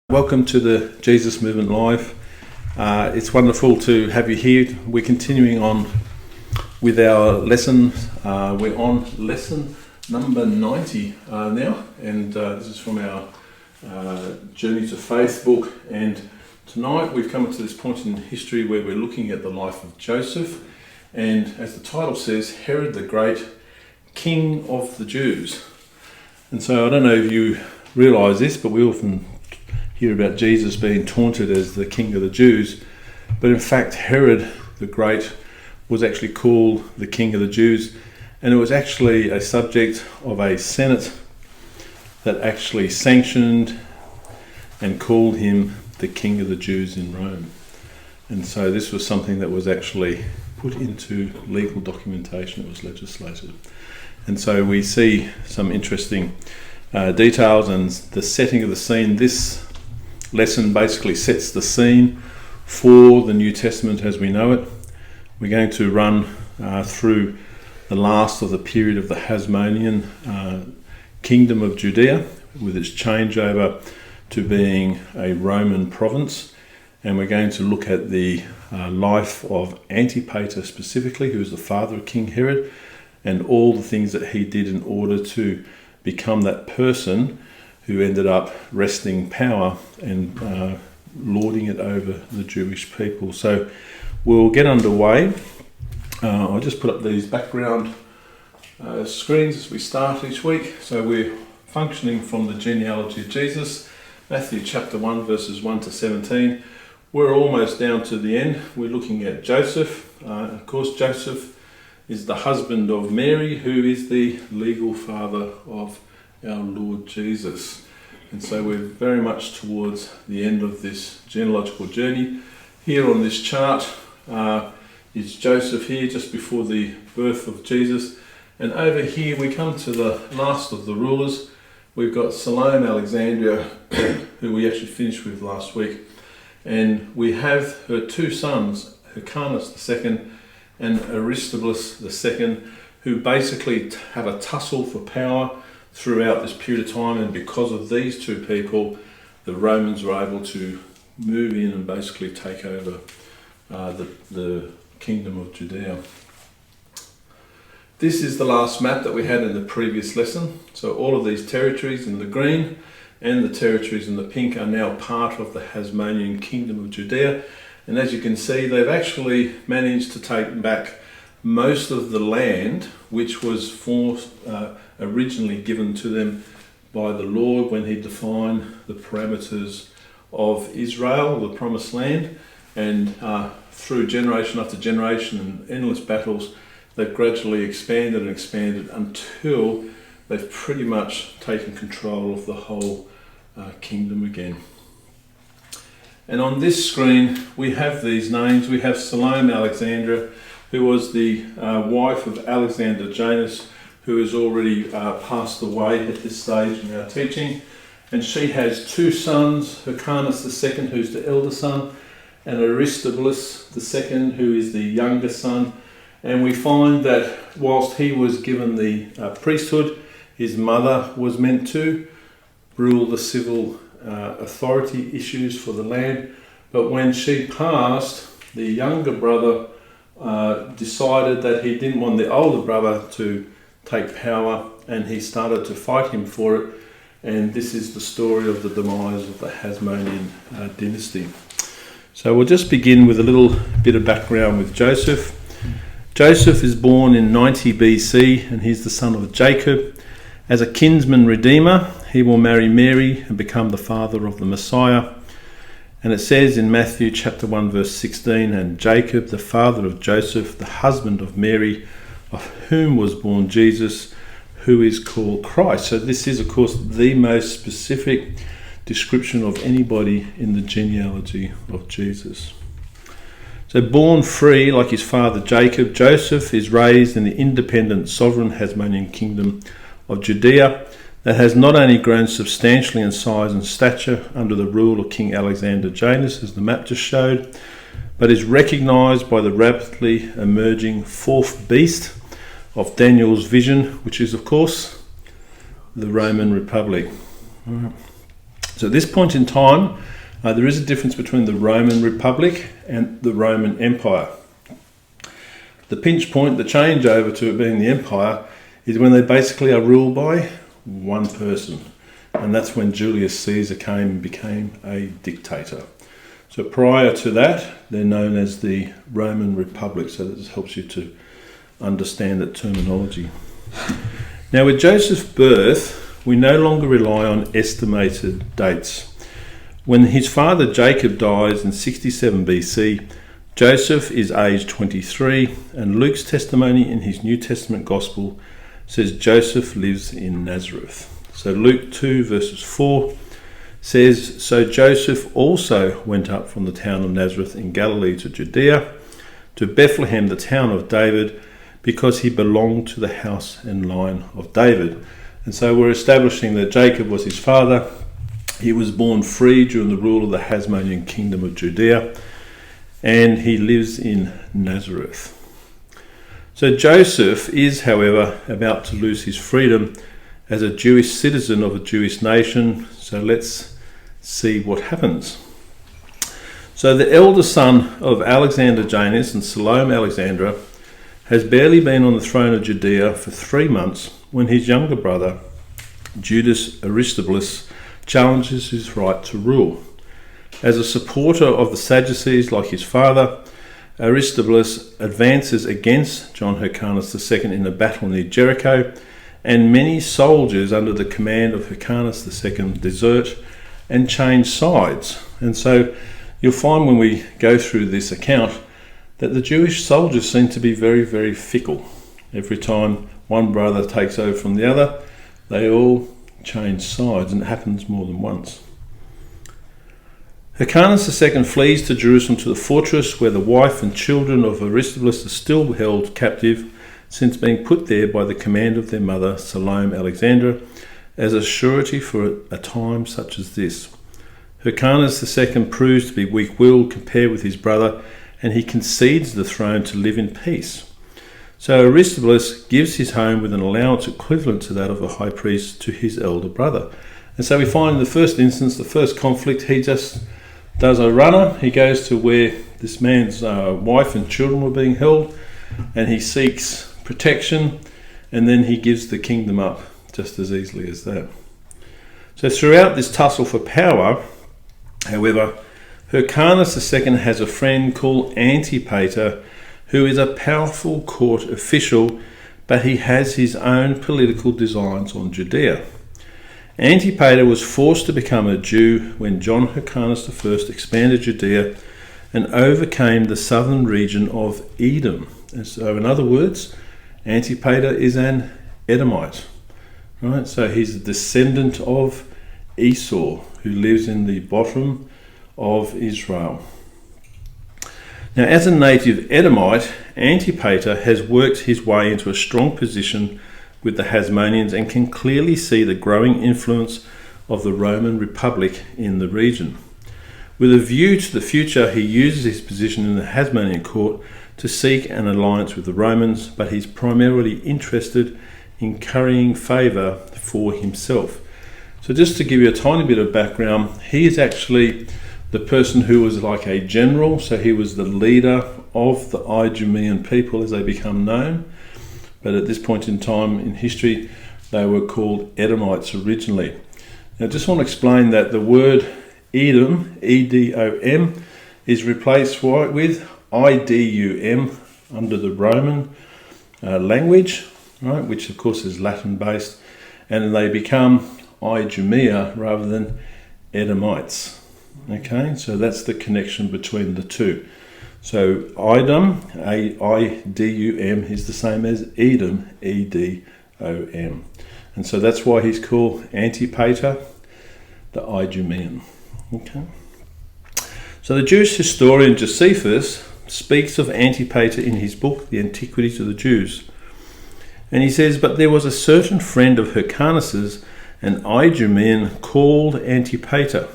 Welcome to the Jesus Movement Live. It's wonderful to have you here. We're continuing on with our lesson. We're on lesson number 90 now, and this is from our Journey to Faith book. And tonight we've come to this point in history where we're looking at the life of Joseph, and as the title says, Herod the Great, King of the Jews. And so I don't know if you realise this, but we often hear about Jesus being taunted as the King of the Jews, but in fact Herod the Great was actually called the King of the Jews, and it was actually a subject of a Senate that actually sanctioned and called him the King of the Jews in Rome. And so this was something that was actually put into legal documentation, it was legislated. And so we see some interesting details and the setting of the scene. This lesson basically sets the scene for the New Testament as we know it. We're going to run through the last of the period of the Hasmonean Kingdom of Judea, with its changeover to being a Roman province, and we're going to look at the life of Antipater specifically, who is the father of King Herod, and all the things that he did in order to become that person who ended up wresting power and lording it over the Jewish people. So we'll get underway. I'll just put up these background screens as we start each week. So we're functioning from the Genealogy of Jesus, Matthew chapter 1 verses 1 to 17. We're almost down to the end. We're looking at Joseph. Of course, Joseph is the husband of Mary, who is the legal father of our Lord Jesus. And so we're very much towards the end of this genealogical journey. Here on this chart is Joseph here just before the birth of Jesus. And over here we come to the last of the rulers. We've got Salome Alexandria, who we actually finished with last week. And we have her two sons, Hyrcanus II and Aristobulus II, who basically have a tussle for power throughout this period of time, and because of these two people, the Romans were able to move in and basically take over the Kingdom of Judea. This is the last map that we had in the previous lesson. So all of these territories in the green and the territories in the pink are now part of the Hasmonean Kingdom of Judea. And as you can see, they've actually managed to take back most of the land which was originally given to them by the Lord when he defined the parameters of Israel, the promised land. And through generation after generation and endless battles, they've gradually expanded and expanded until they've pretty much taken control of the whole kingdom again. And on this screen we have these names. We have Salome Alexandria, who was the wife of Alexander Janus, who has already passed away at this stage in our teaching. And she has two sons, Hyrcanus II, who's the elder son, and Aristobulus II, who is the younger son. And we find that whilst he was given the priesthood, his mother was meant to rule the civil authority issues for the land. But when she passed, the younger brother decided that he didn't want the older brother to take power, and he started to fight him for it. And this is the story of the demise of the Hasmonean dynasty. So we'll just begin with a little bit of background with Joseph. Joseph is born in 90 BC, and he's the son of Jacob. As a kinsman redeemer, he will marry Mary and become the father of the Messiah. And it says in Matthew chapter 1 verse 16, and Jacob, the father of Joseph, the husband of Mary, of whom was born Jesus, who is called Christ. So this is, of course, the most specific description of anybody in the genealogy of Jesus. So born free like his father Jacob, Joseph is raised in the independent sovereign Hasmonean Kingdom of Judea that has not only grown substantially in size and stature under the rule of King Alexander Janus, as the map just showed, but is recognised by the rapidly emerging fourth beast of Daniel's vision, which is, of course, the Roman Republic. So at this point in time, there is a difference between the Roman Republic and the Roman Empire. The pinch point, the changeover to it being the empire, is when they basically are ruled by one person. And that's when Julius Caesar came and became a dictator. So prior to that, they're known as the Roman Republic. So this helps you to understand that terminology. Now with Joseph's birth, we no longer rely on estimated dates. When his father Jacob dies in 67 BC, Joseph is aged 23, and Luke's testimony in his New Testament Gospel says Joseph lives in Nazareth. So Luke 2 verses 4 says, "So Joseph also went up from the town of Nazareth in Galilee to Judea, to Bethlehem, the town of David, because he belonged to the house and line of David." And so we're establishing that Jacob was his father. He was born free during the rule of the Hasmonean Kingdom of Judea, and he lives in Nazareth. So Joseph is, however, about to lose his freedom as a Jewish citizen of a Jewish nation. So let's see what happens. So the elder son of Alexander Janus and Salome Alexandra has barely been on the throne of Judea for 3 months when his younger brother, Judas Aristobulus, challenges his right to rule. As a supporter of the Sadducees like his father, Aristobulus advances against John Hyrcanus II in a battle near Jericho, and many soldiers under the command of Hyrcanus II desert and change sides. And so you'll find when we go through this account that the Jewish soldiers seem to be very, very fickle. Every time one brother takes over from the other, they all change sides, and it happens more than once. Hyrcanus II flees to Jerusalem to the fortress where the wife and children of Aristobulus are still held captive since being put there by the command of their mother Salome Alexandra as a surety for a time such as this. Hyrcanus II proves to be weak-willed compared with his brother, and he concedes the throne to live in peace. So Aristobulus gives his home with an allowance equivalent to that of a high priest to his elder brother. And so we find in the first instance, the first conflict, he just does a runner. He goes to where this man's wife and children were being held, and he seeks protection, and then he gives the kingdom up just as easily as that. So throughout this tussle for power, however, Hyrcanus II has a friend called Antipater, who is a powerful court official, but he has his own political designs on Judea. Antipater was forced to become a Jew when John Hyrcanus I expanded Judea and overcame the southern region of Edom. And so in other words, Antipater is an Edomite, right? So he's a descendant of Esau, who lives in the bottom of Israel. Now, as a native Edomite, Antipater has worked his way into a strong position with the Hasmoneans and can clearly see the growing influence of the Roman Republic in the region. With a view to the future, he uses his position in the Hasmonean court to seek an alliance with the Romans, but he's primarily interested in currying favour for himself. So just to give you a tiny bit of background, he is actually the person who was like a general, so he was the leader of the Idumean people as they become known. But at this point in time in history, they were called Edomites originally. Now, I just want to explain that the word Edom, E-D-O-M, is replaced with I-D-U-M under the Roman language, right, which of course is Latin-based, and they become Idumea rather than Edomites. Okay, so that's the connection between the two. So Idum, A-I-D-U-M, is the same as Edom, E-D-O-M. And so that's why he's called Antipater, the Idumean. Okay. So the Jewish historian Josephus speaks of Antipater in his book, The Antiquities of the Jews. And he says, "But there was a certain friend of Hyrcanus's, an Idumean called Antipater,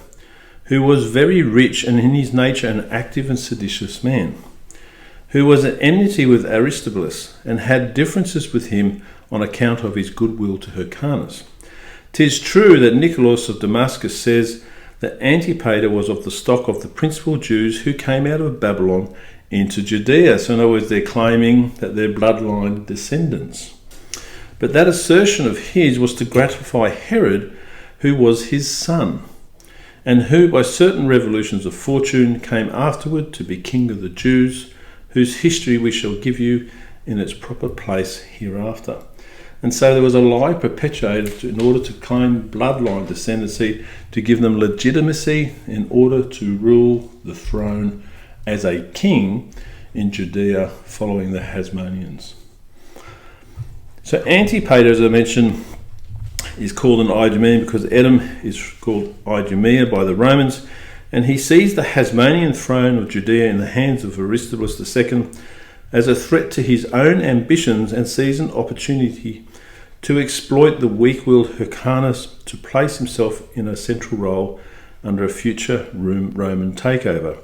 who was very rich and in his nature an active and seditious man, who was at enmity with Aristobulus, and had differences with him on account of his goodwill to Hyrcanus. 'Tis true that Nicholas of Damascus says that Antipater was of the stock of the principal Jews who came out of Babylon into Judea. So in other words, they're claiming that they're bloodline descendants. But that assertion of his was to gratify Herod, who was his son, and who by certain revolutions of fortune came afterward to be king of the Jews, whose history we shall give you in its proper place hereafter. And so there was a lie perpetuated in order to claim bloodline descendancy, to give them legitimacy in order to rule the throne as a king in Judea following the Hasmoneans. So Antipater, as I mentioned, is called an Idumean because Edom is called Idumea by the Romans, and he sees the Hasmonean throne of Judea in the hands of Aristobulus II as a threat to his own ambitions, and sees an opportunity to exploit the weak-willed Hyrcanus to place himself in a central role under a future Roman takeover.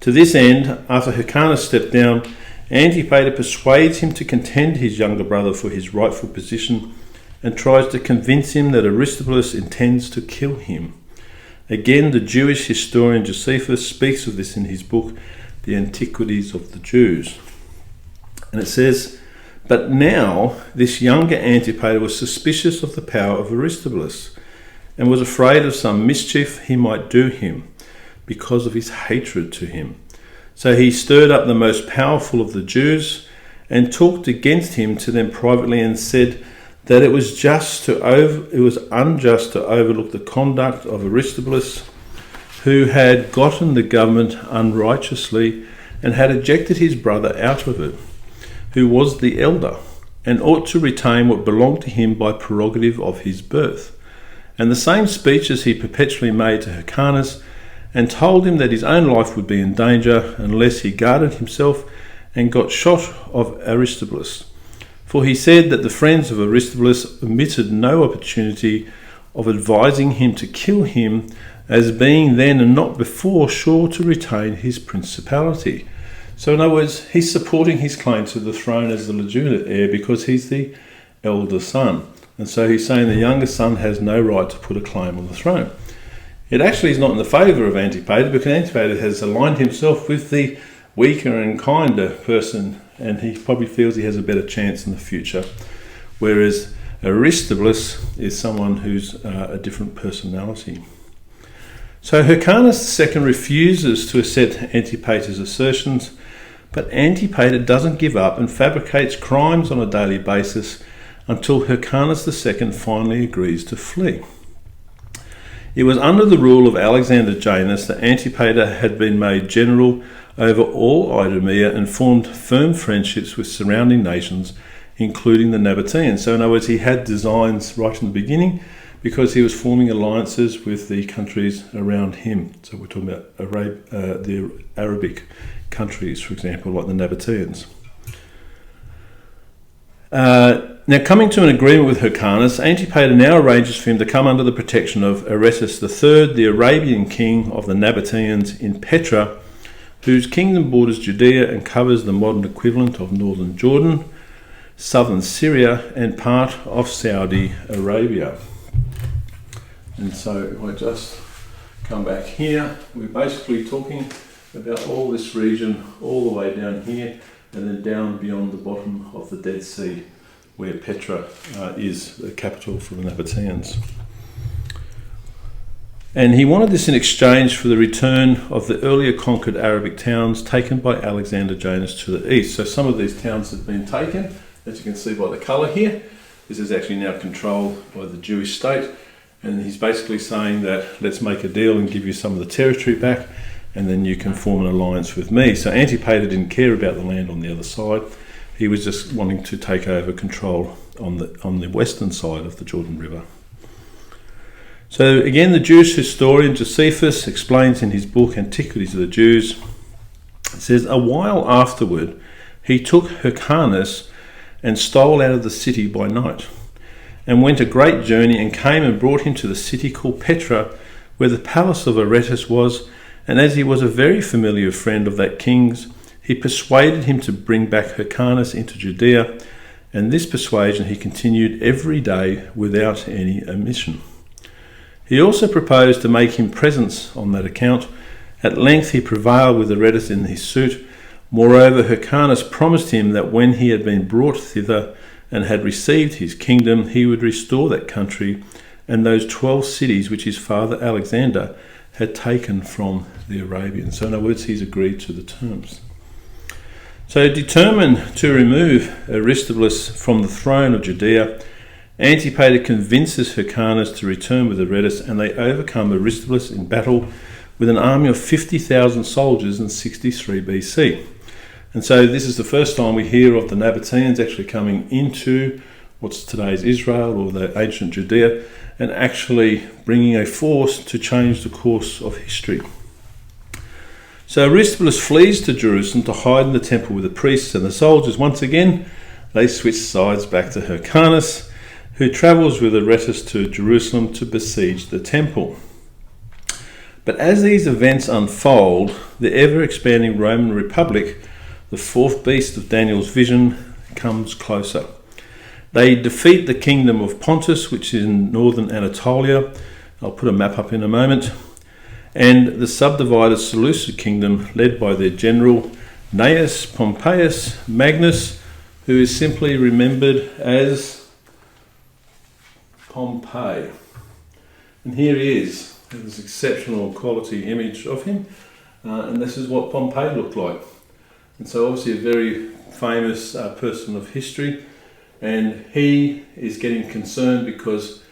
To this end, after Hyrcanus stepped down, Antipater persuades him to contend his younger brother for his rightful position and tries to convince him that Aristobulus intends to kill him. Again, the Jewish historian Josephus speaks of this in his book, The Antiquities of the Jews. And it says, "But now this younger Antipater was suspicious of the power of Aristobulus, and was afraid of some mischief he might do him, because of his hatred to him. So he stirred up the most powerful of the Jews, and talked against him to them privately, and said that it was unjust to overlook the conduct of Aristobulus, who had gotten the government unrighteously, and had ejected his brother out of it, who was the elder, and ought to retain what belonged to him by prerogative of his birth. And the same speeches he perpetually made to Hyrcanus, and told him that his own life would be in danger unless he guarded himself and got shot of Aristobulus. For he said that the friends of Aristobulus omitted no opportunity of advising him to kill him, as being then and not before sure to retain his principality." So in other words, he's supporting his claim to the throne as the legitimate heir because he's the elder son. And so he's saying the younger son has no right to put a claim on the throne. It actually is not in the favour of Antipater, because Antipater has aligned himself with the weaker and kinder person, and he probably feels he has a better chance in the future. Whereas Aristobulus is someone who's a different personality. So Hyrcanus II refuses to accept Antipater's assertions, but Antipater doesn't give up and fabricates crimes on a daily basis until Hyrcanus II finally agrees to flee. It was under the rule of Alexander Janus that Antipater had been made general over all Idumea and formed firm friendships with surrounding nations, including the Nabateans. So in other words, he had designs right in the beginning because he was forming alliances with the countries around him. So we're talking about the Arabic countries, for example, like the Nabateans. Now, coming to an agreement with Hyrcanus, Antipater now arranges for him to come under the protection of Aretas III, the Arabian king of the Nabateans in Petra, whose kingdom borders Judea and covers the modern equivalent of northern Jordan, southern Syria, and part of Saudi Arabia. And so if I just come back here, we're basically talking about all this region, all the way down here, and then down beyond the bottom of the Dead Sea, where Petra is the capital for the Nabateans. And he wanted this in exchange for the return of the earlier conquered Arabic towns taken by Alexander Janus to the east. So some of these towns have been taken, as you can see by the colour here. This is actually now controlled by the Jewish state. And he's basically saying that let's make a deal and give you some of the territory back, and then you can form an alliance with me. So Antipater didn't care about the land on the other side. He was just wanting to take over control on the western side of the Jordan River. So again, the Jewish historian Josephus explains in his book Antiquities of the Jews, it says, "A while afterward he took Hyrcanus and stole out of the city by night, and went a great journey, and came and brought him to the city called Petra, where the palace of Aretas was, and as he was a very familiar friend of that king's, he persuaded him to bring back Hyrcanus into Judea, and this persuasion he continued every day without any omission. He also proposed to make him presents on that account. At length he prevailed with Aretas in his suit. Moreover, Hyrcanus promised him that when he had been brought thither and had received his kingdom, he would restore that country and those 12 cities which his father Alexander had taken from the Arabians. So in other words, he's agreed to the terms. So determined to remove Aristobulus from the throne of Judea, Antipater convinces Hyrcanus to return with Aretas, and they overcome Aristobulus in battle with an army of 50,000 soldiers in 63 BC. And so this is the first time we hear of the Nabateans actually coming into what's today's Israel or the ancient Judea and actually bringing a force to change the course of history. So Aristobulus flees to Jerusalem to hide in the temple with the priests and the soldiers. Once again, they switch sides back to Hyrcanus, who travels with Aretas to Jerusalem to besiege the temple. But as these events unfold, the ever-expanding Roman Republic, the fourth beast of Daniel's vision, comes closer. They defeat the kingdom of Pontus, which is in northern Anatolia. I'll put a map up in a moment. And the subdivided Seleucid kingdom, led by their general Gnaeus Pompeius Magnus, who is simply remembered as Pompey. And here he is, this exceptional quality image of him, and this is what Pompey looked like. And so obviously a very famous person of history, and he is getting concerned because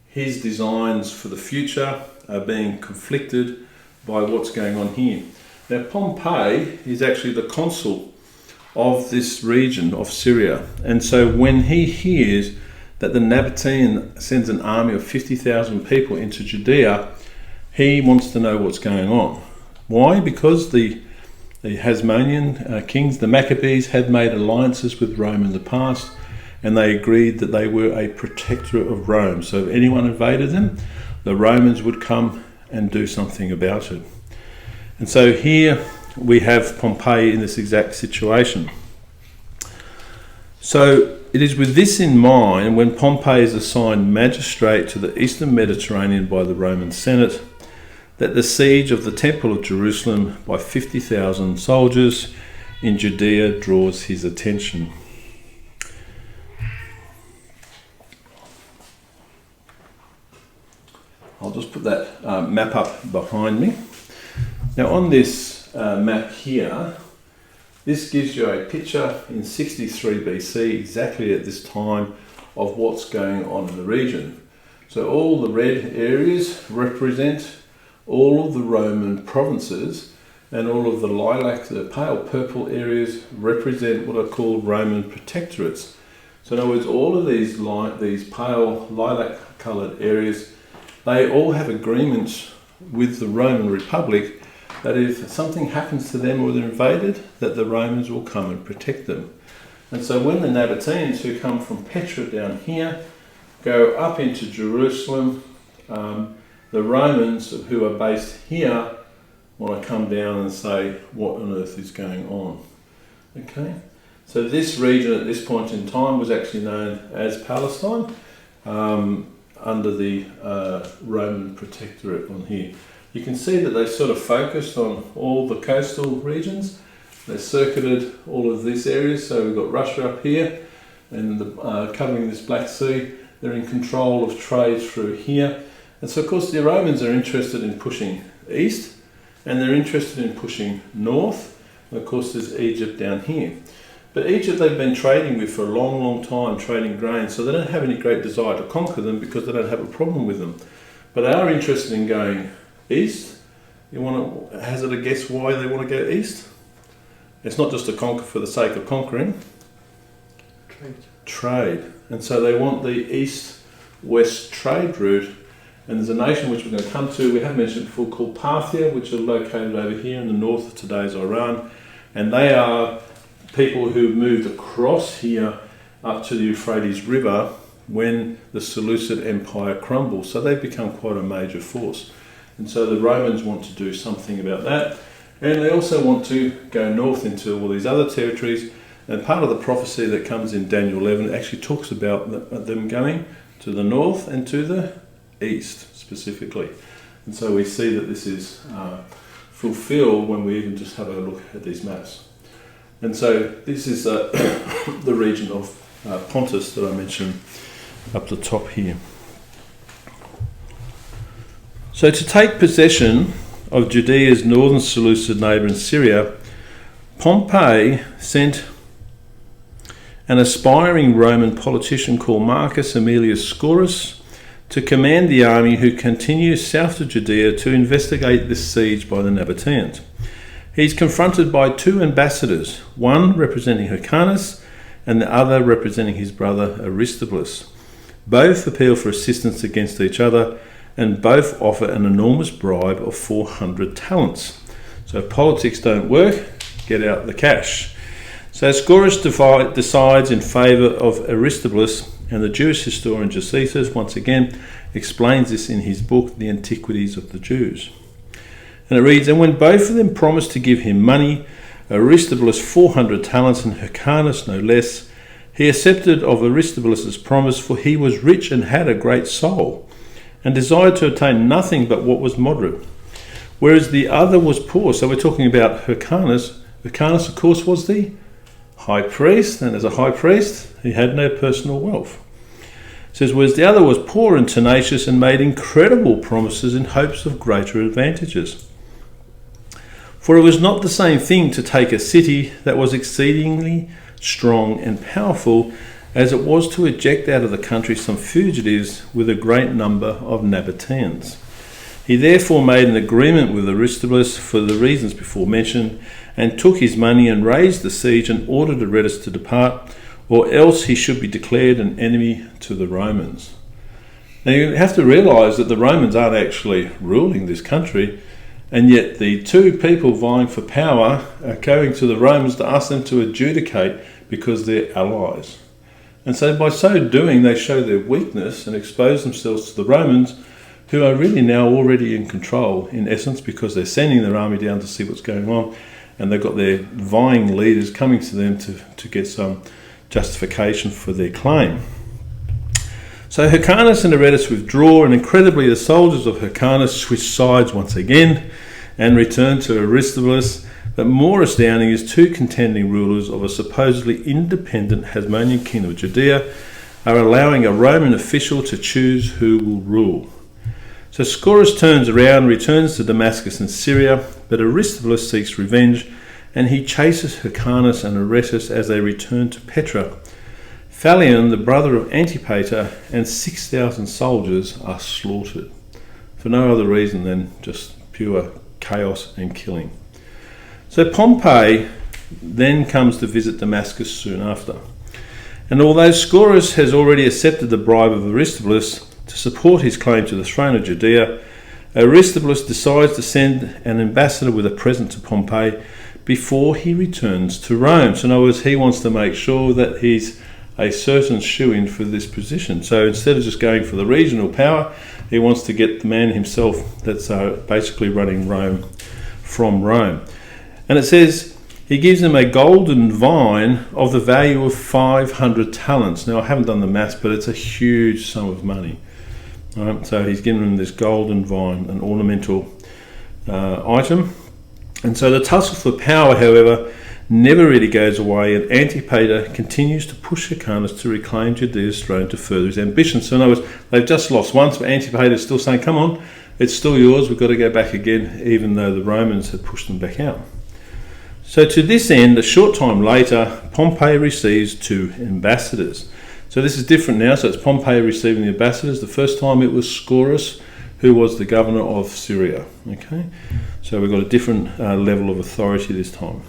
his designs for the future are being conflicted by what's going on here. Now Pompey is actually the consul of this region of Syria, and so when he hears that the Nabatean sends an army of 50,000 people into Judea, he wants to know what's going on. Why? Because the Hasmonean kings, the Maccabees, had made alliances with Rome in the past, and they agreed that they were a protectorate of Rome. So if anyone invaded them, the Romans would come and do something about it. And so here we have Pompey in this exact situation. So it is with this in mind when Pompey is assigned magistrate to the eastern Mediterranean by the Roman Senate that the siege of the Temple of Jerusalem by 50,000 soldiers in Judea draws his attention. I'll just put that map up behind me. Now on this map here, this gives you a picture in 63 BC, exactly at this time, of what's going on in the region. So all the red areas represent all of the Roman provinces, and all of the lilac, the pale purple areas represent what are called Roman protectorates. So in other words, all of these pale lilac coloured areas, they all have agreements with the Roman Republic that if something happens to them or they're invaded, that the Romans will come and protect them. And so when the Nabateans, who come from Petra down here, go up into Jerusalem, the Romans, who are based here, want to come down and say, what on earth is going on? Okay, so this region at this point in time was actually known as Palestine, under the Roman protectorate on here. You can see that they sort of focused on all the coastal regions. They circuited all of these areas, so we've got Russia up here and covering this Black Sea. They're in control of trade through here. And so of course the Romans are interested in pushing east, and they're interested in pushing north. And of course there's Egypt down here. But Egypt they've been trading with for a long, long time, trading grain, so they don't have any great desire to conquer them because they don't have a problem with them. But they are interested in going east. You want to hazard a guess why they want to go east? It's not just to conquer for the sake of conquering. Trade. And so they want the east-west trade route. And there's a nation which we're going to come to, we have mentioned before, called Parthia, which are located over here in the north of today's Iran. And they are people who moved across here up to the Euphrates River when the Seleucid Empire crumbled. So they've become quite a major force. And so the Romans want to do something about that. And they also want to go north into all these other territories. And part of the prophecy that comes in Daniel 11 actually talks about them going to the north and to the east specifically. And so we see that this is fulfilled when we even just have a look at these maps. And so this is the region of Pontus that I mentioned up the top here. So to take possession of Judea's northern Seleucid neighbour in Syria, Pompey sent an aspiring Roman politician called Marcus Aemilius Scaurus to command the army who continues south to Judea to investigate this siege by the Nabateans. He's confronted by two ambassadors, one representing Hyrcanus and the other representing his brother Aristobulus. Both appeal for assistance against each other, and both offer an enormous bribe of 400 talents. So if politics don't work, get out the cash. So Scaurus decides in favour of Aristobulus, and the Jewish historian Josephus once again explains this in his book, The Antiquities of the Jews. And it reads, "And when both of them promised to give him money, Aristobulus 400 talents and Hyrcanus no less, he accepted of Aristobulus' promise, for he was rich and had a great soul, and desired to attain nothing but what was moderate. Whereas the other was poor." So we're talking about Hyrcanus. Hyrcanus, of course, was the high priest, and as a high priest, he had no personal wealth. It says, "Whereas the other was poor and tenacious, and made incredible promises in hopes of greater advantages. For it was not the same thing to take a city that was exceedingly strong and powerful, as it was to eject out of the country some fugitives with a great number of Nabateans. He therefore made an agreement with Aristobulus for the reasons before mentioned, and took his money and raised the siege and ordered Aretas to depart, or else he should be declared an enemy to the Romans." Now you have to realise that the Romans aren't actually ruling this country, and yet the two people vying for power are going to the Romans to ask them to adjudicate because they're allies. And so by so doing, they show their weakness and expose themselves to the Romans, who are really now already in control, in essence, because they're sending their army down to see what's going on, and they've got their vying leaders coming to them to get some justification for their claim. So Hyrcanus and Aretas withdraw, and incredibly the soldiers of Hyrcanus switch sides once again and return to Aristobulus. But more astounding is two contending rulers of a supposedly independent Hasmonean Kingdom of Judea are allowing a Roman official to choose who will rule. So Scaurus turns around and returns to Damascus in Syria, but Aristobulus seeks revenge, and he chases Hyrcanus and Aretas as they return to Petra. Phalion, the brother of Antipater, and 6,000 soldiers are slaughtered, for no other reason than just pure chaos and killing. So Pompey then comes to visit Damascus soon after. And although Scaurus has already accepted the bribe of Aristobulus to support his claim to the throne of Judea, Aristobulus decides to send an ambassador with a present to Pompey before he returns to Rome. So in other words, he wants to make sure that he's a certain shoe-in for this position. So instead of just going for the regional power, he wants to get the man himself that's basically running Rome from Rome. And it says he gives him a golden vine of the value of 500 talents. Now, I haven't done the maths, but it's a huge sum of money. Right? So he's given him this golden vine, an ornamental item. And so the tussle for power, however, never really goes away, and Antipater continues to push Hyrcanus to reclaim Judea's throne to further his ambitions. So in other words, they've just lost once, but Antipater is still saying, come on, it's still yours, we've got to go back again, even though the Romans had pushed them back out. So to this end, a short time later, Pompey receives two ambassadors. So this is different now, so it's Pompey receiving the ambassadors. The first time it was Scaurus, who was the governor of Syria. Okay, so we've got a different level of authority this time.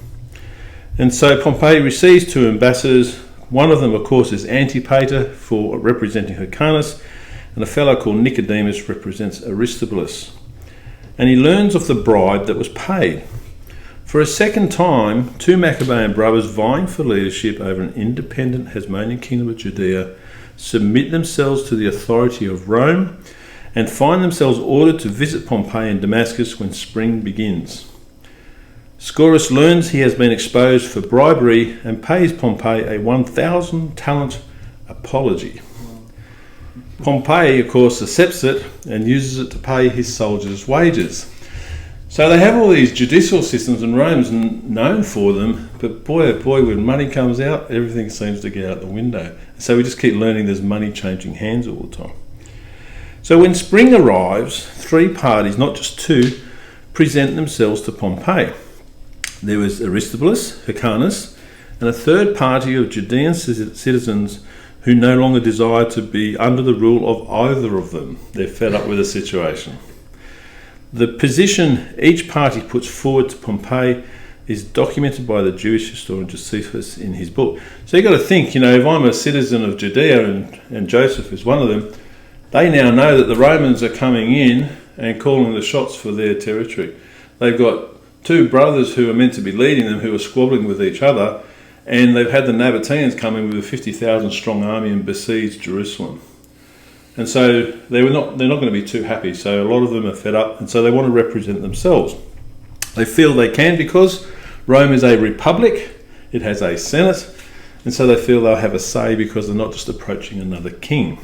And so Pompey receives two ambassadors. One of them, of course, is Antipater, for representing Hyrcanus, and a fellow called Nicodemus represents Aristobulus. And he learns of the bribe that was paid. For a second time, two Maccabean brothers vying for leadership over an independent Hasmonean Kingdom of Judea submit themselves to the authority of Rome and find themselves ordered to visit Pompey in Damascus when spring begins. Scaurus learns he has been exposed for bribery and pays Pompey a 1,000 talent apology. Pompey, of course, accepts it and uses it to pay his soldiers' wages. So they have all these judicial systems, and Rome's known for them, but boy oh boy, when money comes out, everything seems to get out the window. So we just keep learning there's money changing hands all the time. So when spring arrives, three parties, not just two, present themselves to Pompey. There was Aristobulus, Hyrcanus, and a third party of Judean citizens who no longer desire to be under the rule of either of them. They're fed up with the situation. The position each party puts forward to Pompey is documented by the Jewish historian Josephus in his book. So you've got to think, if I'm a citizen of Judea and Joseph is one of them, they now know that the Romans are coming in and calling the shots for their territory. They've got two brothers who are meant to be leading them who are squabbling with each other, and they've had the Nabateans come in with a 50,000 strong army and besiege Jerusalem. And so they're not going to be too happy. So a lot of them are fed up, and so they want to represent themselves. They feel they can because Rome is a republic, it has a senate, and so they feel they'll have a say because they're not just approaching another king.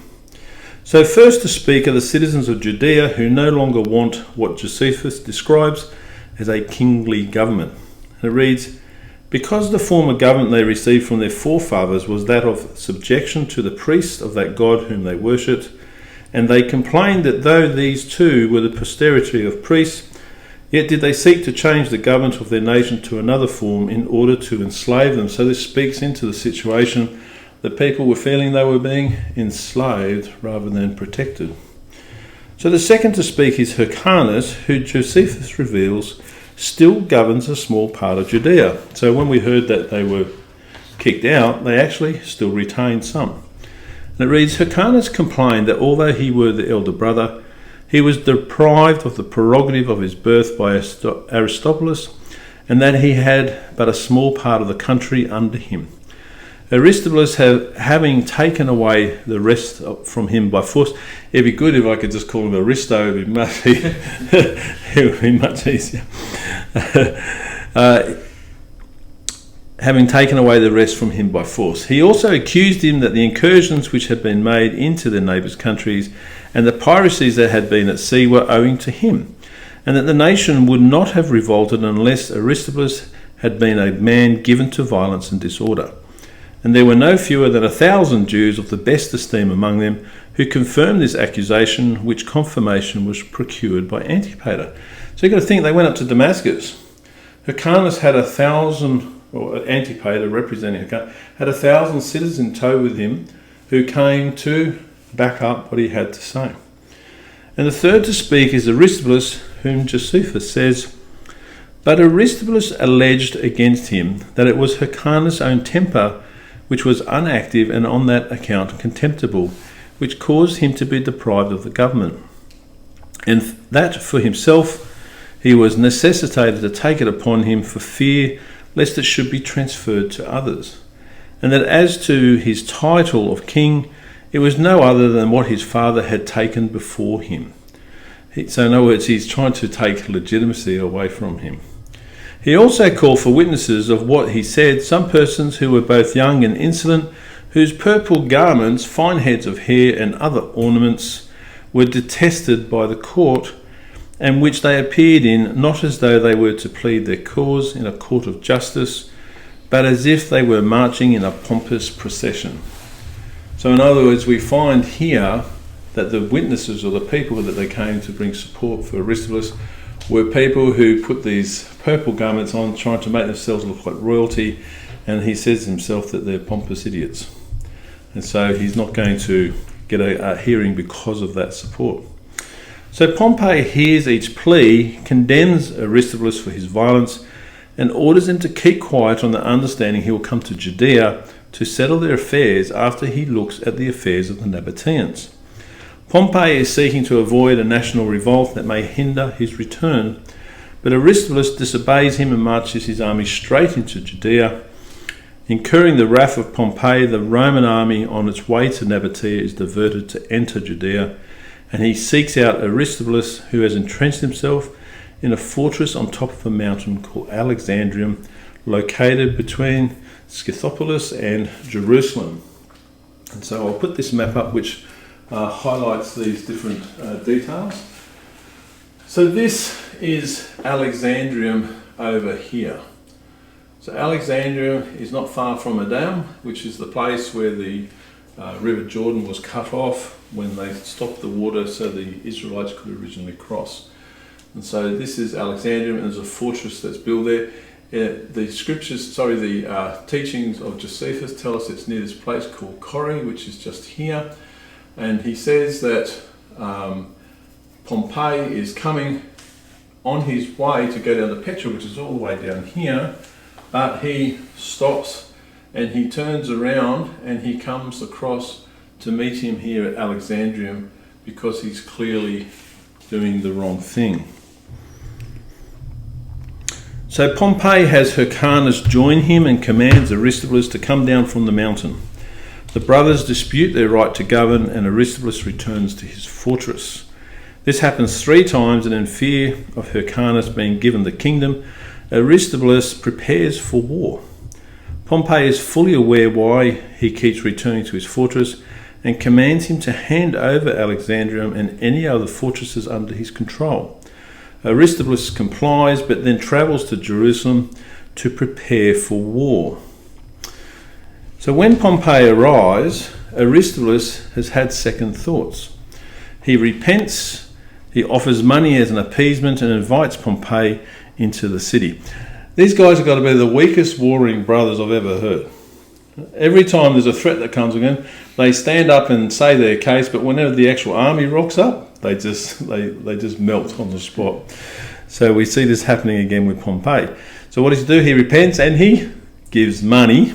So first to speak are the citizens of Judea who no longer want what Josephus describes as a kingly government. And it reads, because the form of government they received from their forefathers was that of subjection to the priest of that God whom they worshipped, and they complained that though these two were the posterity of priests, yet did they seek to change the government of their nation to another form in order to enslave them. So this speaks into the situation that people were feeling they were being enslaved rather than protected. So the second to speak is Hyrcanus, who Josephus reveals still governs a small part of Judea. So when we heard that they were kicked out, they actually still retained some. And it reads, Hyrcanus complained that although he were the elder brother, he was deprived of the prerogative of his birth by Aristobulus, and that he had but a small part of the country under him. Aristobulus having taken away the rest from him by force. It'd be good if I could just call him Aristo, it would be much easier. Having taken away the rest from him by force. He also accused him that the incursions which had been made into their neighbours' countries and the piracies that had been at sea were owing to him, and that the nation would not have revolted unless Aristobulus had been a man given to violence and disorder. And there were no fewer than 1,000 Jews of the best esteem among them who confirmed this accusation, which confirmation was procured by Antipater. So you've got to think, they went up to Damascus. Hyrcanus had 1,000, or Antipater representing Hyrcanus, had 1,000 citizens in tow with him who came to back up what he had to say. And the third to speak is Aristobulus, whom Josephus says, but Aristobulus alleged against him that it was Hyrcanus' own temper which was unactive and on that account contemptible, which caused him to be deprived of the government, and that for himself he was necessitated to take it upon him for fear lest it should be transferred to others, and that as to his title of king, it was no other than what his father had taken before him. So in other words, he's trying to take legitimacy away from him. He also called for witnesses of what he said, some persons who were both young and insolent, whose purple garments, fine heads of hair, and other ornaments were detested by the court, and which they appeared in, not as though they were to plead their cause in a court of justice, but as if they were marching in a pompous procession. So in other words, we find here that the witnesses, or the people that they came to bring support for Aristobulus, were people who put these purple garments on, trying to make themselves look like royalty, and he says himself that they're pompous idiots. And so he's not going to get a hearing because of that support. So Pompey hears each plea, condemns Aristobulus for his violence, and orders him to keep quiet on the understanding he will come to Judea to settle their affairs after he looks at the affairs of the Nabateans. Pompey is seeking to avoid a national revolt that may hinder his return, but Aristobulus disobeys him and marches his army straight into Judea. Incurring the wrath of Pompey, the Roman army on its way to Nabatea is diverted to enter Judea, and he seeks out Aristobulus, who has entrenched himself in a fortress on top of a mountain called Alexandrium, located between Scythopolis and Jerusalem. And so I'll put this map up, which highlights these different details. So this is Alexandrium over here. So Alexandria is not far from Adam, which is the place where the River Jordan was cut off when they stopped the water so the Israelites could originally cross. And so this is Alexandria, and there's a fortress that's built there. The teachings of Josephus tell us it's near this place called Cori, which is just here. And he says that Pompey is coming on his way to go down to Petra, which is all the way down here, but he stops and he turns around and he comes across to meet him here at Alexandrium because he's clearly doing the wrong thing. So Pompey has Hyrcanus join him and commands Aristobulus to come down from the mountain. The brothers dispute their right to govern, and Aristobulus returns to his fortress. This happens 3 times, and in fear of Hyrcanus being given the kingdom, Aristobulus prepares for war. Pompey is fully aware why he keeps returning to his fortress and commands him to hand over Alexandrium and any other fortresses under his control. Aristobulus complies, but then travels to Jerusalem to prepare for war. So when Pompey arrives, Aristobulus has had second thoughts. He repents, he offers money as an appeasement, and invites Pompey into the city. These guys have got to be the weakest warring brothers I've ever heard. Every time there's a threat that comes again, they stand up and say their case, but whenever the actual army rocks up, they just melt on the spot. So we see this happening again with Pompey. So what does he do? He repents and he gives money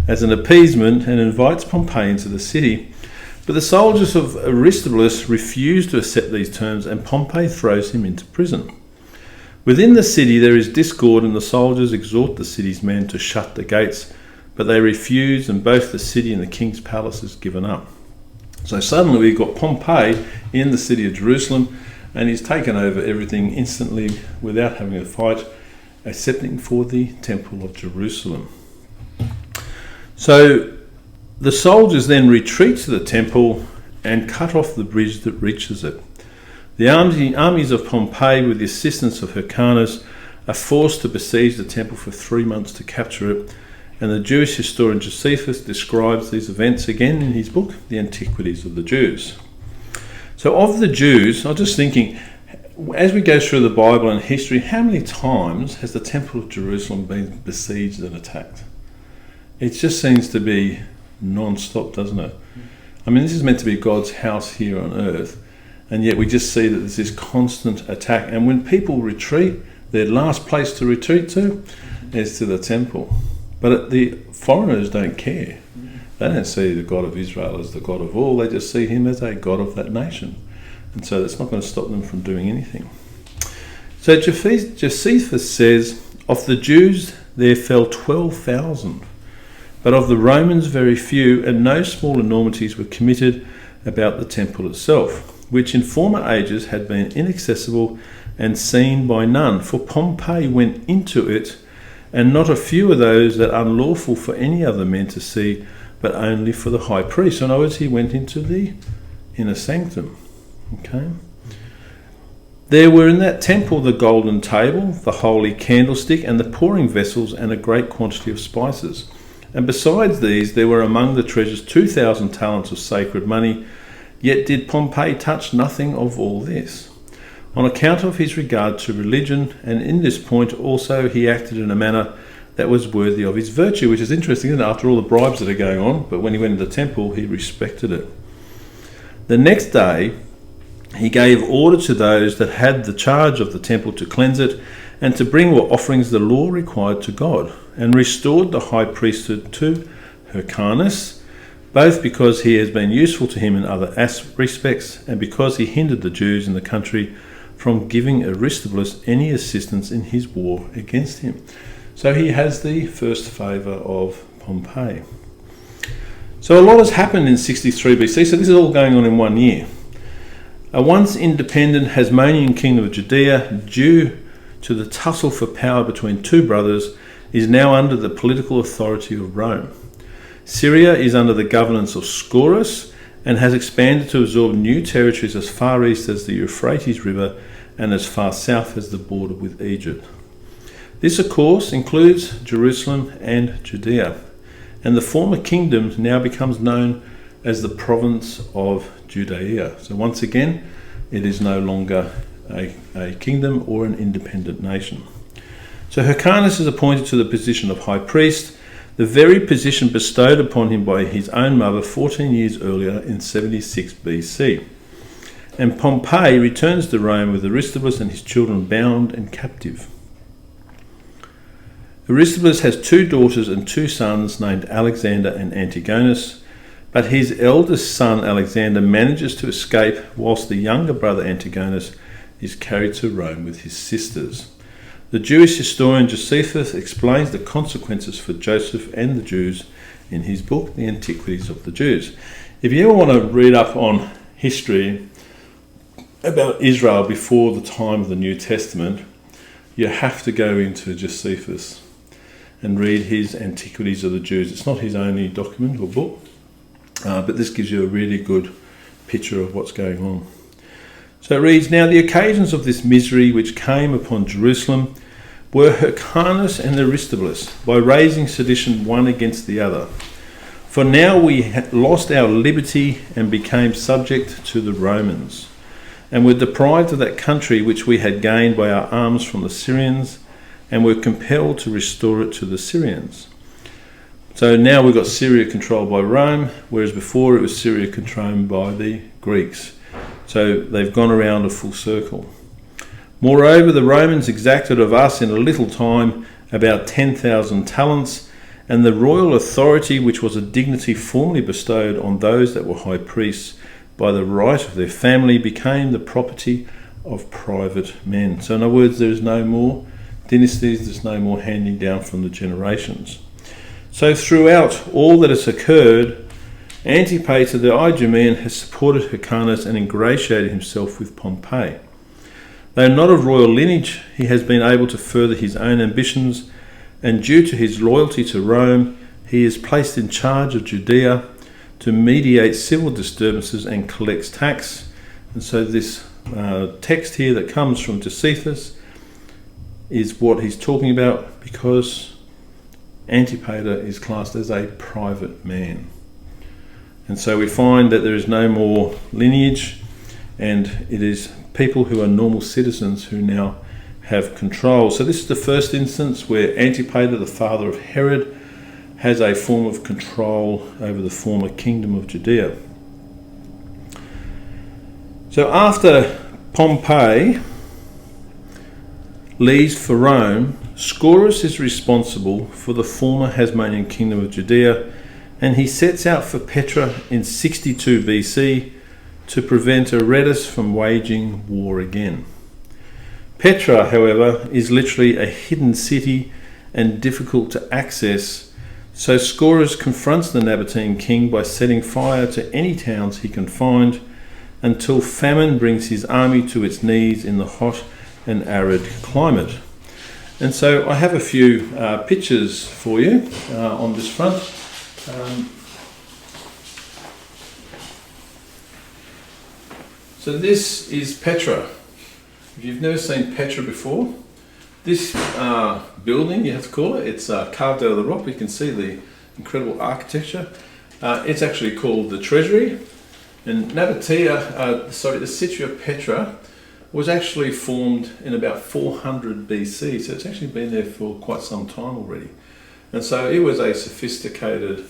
as an appeasement and invites Pompey into the city. But the soldiers of Aristobulus refuse to accept these terms, and Pompey throws him into prison. Within the city there is discord, and the soldiers exhort the city's men to shut the gates, but they refuse, and both the city and the king's palace is given up. So suddenly we've got Pompey in the city of Jerusalem, and he's taken over everything instantly without having a fight, excepting for the temple of Jerusalem. So the soldiers then retreat to the temple and cut off the bridge that reaches it. The armies of Pompey, with the assistance of Hyrcanus, are forced to besiege the temple for 3 months to capture it, and the Jewish historian Josephus describes these events again in his book, The Antiquities of the Jews. So of the Jews, I was just thinking, as we go through the Bible and history, how many times has the temple of Jerusalem been besieged and attacked? It just seems to be non-stop, doesn't it? I mean, this is meant to be God's house here on earth, and yet we just see that there's this constant attack. And when people retreat, their last place to retreat to is to the temple. But the foreigners don't care. They don't see the God of Israel as the God of all. They just see him as a God of that nation. And so that's not going to stop them from doing anything. So Josephus says, of the Jews there fell 12,000, but of the Romans very few, and no small enormities were committed about the temple itself, which in former ages had been inaccessible and seen by none. For Pompey went into it, and not a few of those that unlawful for any other men to see, but only for the high priest. So in other words, he went into the inner sanctum. Okay. There were in that temple the golden table, the holy candlestick, and the pouring vessels, and a great quantity of spices. And besides these, there were among the treasures 2,000 talents of sacred money. Yet did Pompey touch nothing of all this, on account of his regard to religion, and in this point also he acted in a manner that was worthy of his virtue, which is interesting, isn't it? After all the bribes that are going on, but when he went into the temple, he respected it. The next day, he gave order to those that had the charge of the temple to cleanse it, and to bring what offerings the law required to God, and restored the high priesthood to Hyrcanus, both because he has been useful to him in other respects, and because he hindered the Jews in the country from giving Aristobulus any assistance in his war against him. So he has the first favour of Pompey. So a lot has happened in 63 BC, so this is all going on in 1 year. A once independent Hasmonean Kingdom of Judea, due to the tussle for power between 2 brothers, is now under the political authority of Rome. Syria is under the governance of Scaurus, and has expanded to absorb new territories as far east as the Euphrates River and as far south as the border with Egypt. This, of course, includes Jerusalem and Judea, and the former kingdom now becomes known as the province of Judea. So once again, it is no longer a kingdom or an independent nation. So Hyrcanus is appointed to the position of high priest, the very position bestowed upon him by his own mother 14 years earlier in 76 BC. And Pompey returns to Rome with Aristobulus and his children bound and captive. Aristobulus has 2 daughters and 2 sons named Alexander and Antigonus, but his eldest son Alexander manages to escape whilst the younger brother Antigonus is carried to Rome with his sisters. The Jewish historian Josephus explains the consequences for Joseph and the Jews in his book, The Antiquities of the Jews. If you ever want to read up on history about Israel before the time of the New Testament, you have to go into Josephus and read his Antiquities of the Jews. It's not his only document or book, but this gives you a really good picture of what's going on. So it reads, "Now the occasions of this misery which came upon Jerusalem were Hyrcanus and Aristobulus, by raising sedition one against the other. For now we had lost our liberty and became subject to the Romans, and were deprived of that country which we had gained by our arms from the Syrians, and were compelled to restore it to the Syrians." So now we've got Syria controlled by Rome, whereas before it was Syria controlled by the Greeks. So they've gone around a full circle. "Moreover, the Romans exacted of us in a little time about 10,000 talents, and the royal authority, which was a dignity formerly bestowed on those that were high priests by the right of their family, became the property of private men." So in other words, there is no more dynasties, there's no more handing down from the generations. So throughout all that has occurred, Antipater the Idumean has supported Hyrcanus and ingratiated himself with Pompey. Though not of royal lineage, he has been able to further his own ambitions, and due to his loyalty to Rome, he is placed in charge of Judea to mediate civil disturbances and collects tax. And so this text here that comes from Josephus is what he's talking about, because Antipater is classed as a private man. And so we find that there is no more lineage, and it is people who are normal citizens who now have control. So this is the first instance where Antipater, the father of Herod, has a form of control over the former kingdom of Judea. So after Pompey leaves for Rome, Scaurus is responsible for the former Hasmonean Kingdom of Judea, and he sets out for Petra in 62 BC to prevent Aretas from waging war again. Petra, however, is literally a hidden city and difficult to access, so Scaurus confronts the Nabatean king by setting fire to any towns he can find until famine brings his army to its knees in the hot and arid climate. And so I have a few pictures for you on this front. So this is Petra. If you've never seen Petra before, this building, you have to call it, it's carved out of the rock. You can see the incredible architecture. It's actually called the Treasury. And the city of Petra was actually formed in about 400 BC, so it's actually been there for quite some time already. And so it was a sophisticated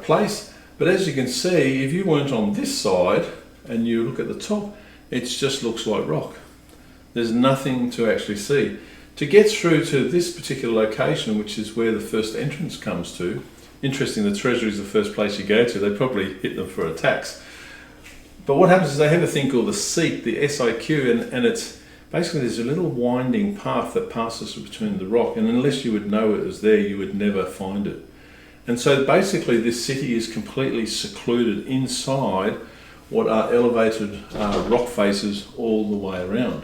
place, but as you can see, if you weren't on this side and you look at the top, it just looks like rock. There's nothing to actually see. To get through to this particular location, which is where the first entrance comes to, interesting, the Treasury is the first place you go to, they probably hit them for a tax. But what happens is they have a thing called the SIQ, the SIQ, and it's basically there's a little winding path that passes between the rock, and unless you would know it was there, you would never find it. And so basically this city is completely secluded inside what are elevated rock faces all the way around.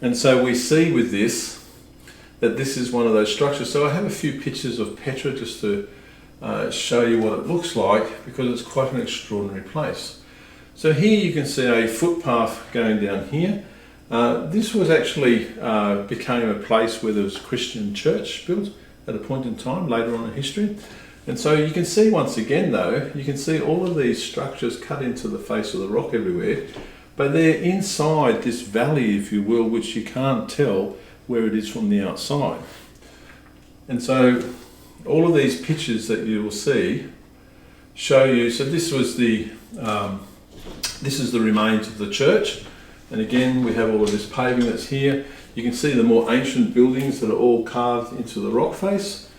And so we see with this that this is one of those structures. So I have a few pictures of Petra just to show you what it looks like, because it's quite an extraordinary place. So here you can see a footpath going down here. This was actually became a place where there was a Christian church built at a point in time later on in history. And so you can see once again though, you can see all of these structures cut into the face of the rock everywhere, but they're inside this valley, if you will, which you can't tell where it is from the outside. And so all of these pictures that you will see show you, so this is the remains of the church. And again, we have all of this paving that's here. You can see the more ancient buildings that are all carved into the rock face.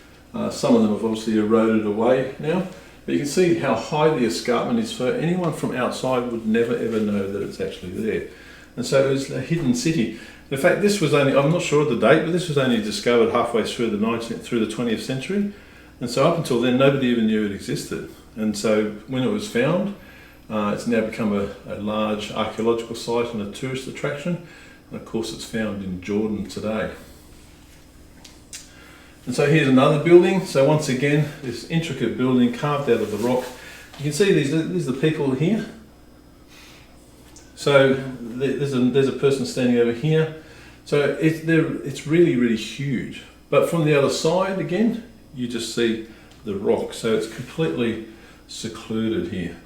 Some of them have obviously eroded away now, but you can see how high the escarpment is. For anyone from outside would never ever know that it's actually there. And so it was a hidden city. In fact, this was only, I'm not sure of the date, but this was only discovered halfway through the 20th century. And so up until then, nobody even knew it existed. And so when it was found, it's now become a large archaeological site and a tourist attraction. And of course, it's found in Jordan today. And so here's another building. So once again, this intricate building carved out of the rock. You can see these are the people here. So there's a person standing over here. So it's really, really huge. But from the other side, again, you just see the rock. So it's completely secluded here.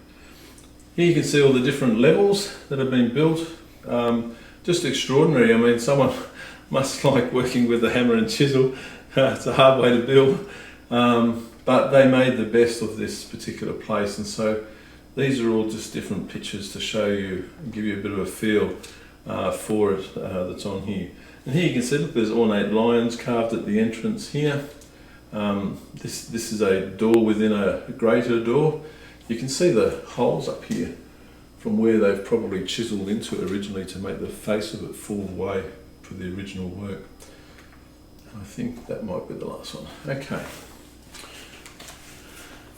Here you can see all the different levels that have been built. Just extraordinary. I mean, someone must like working with a hammer and chisel. It's a hard way to build. But they made the best of this particular place. And so these are all just different pictures to show you and give you a bit of a feel for it that's on here. And here you can see, look, there's ornate lions carved at the entrance here. This is a door within a greater door. You can see the holes up here from where they've probably chiselled into it originally to make the face of it fall away for the original work. And I think that might be the last one. Okay.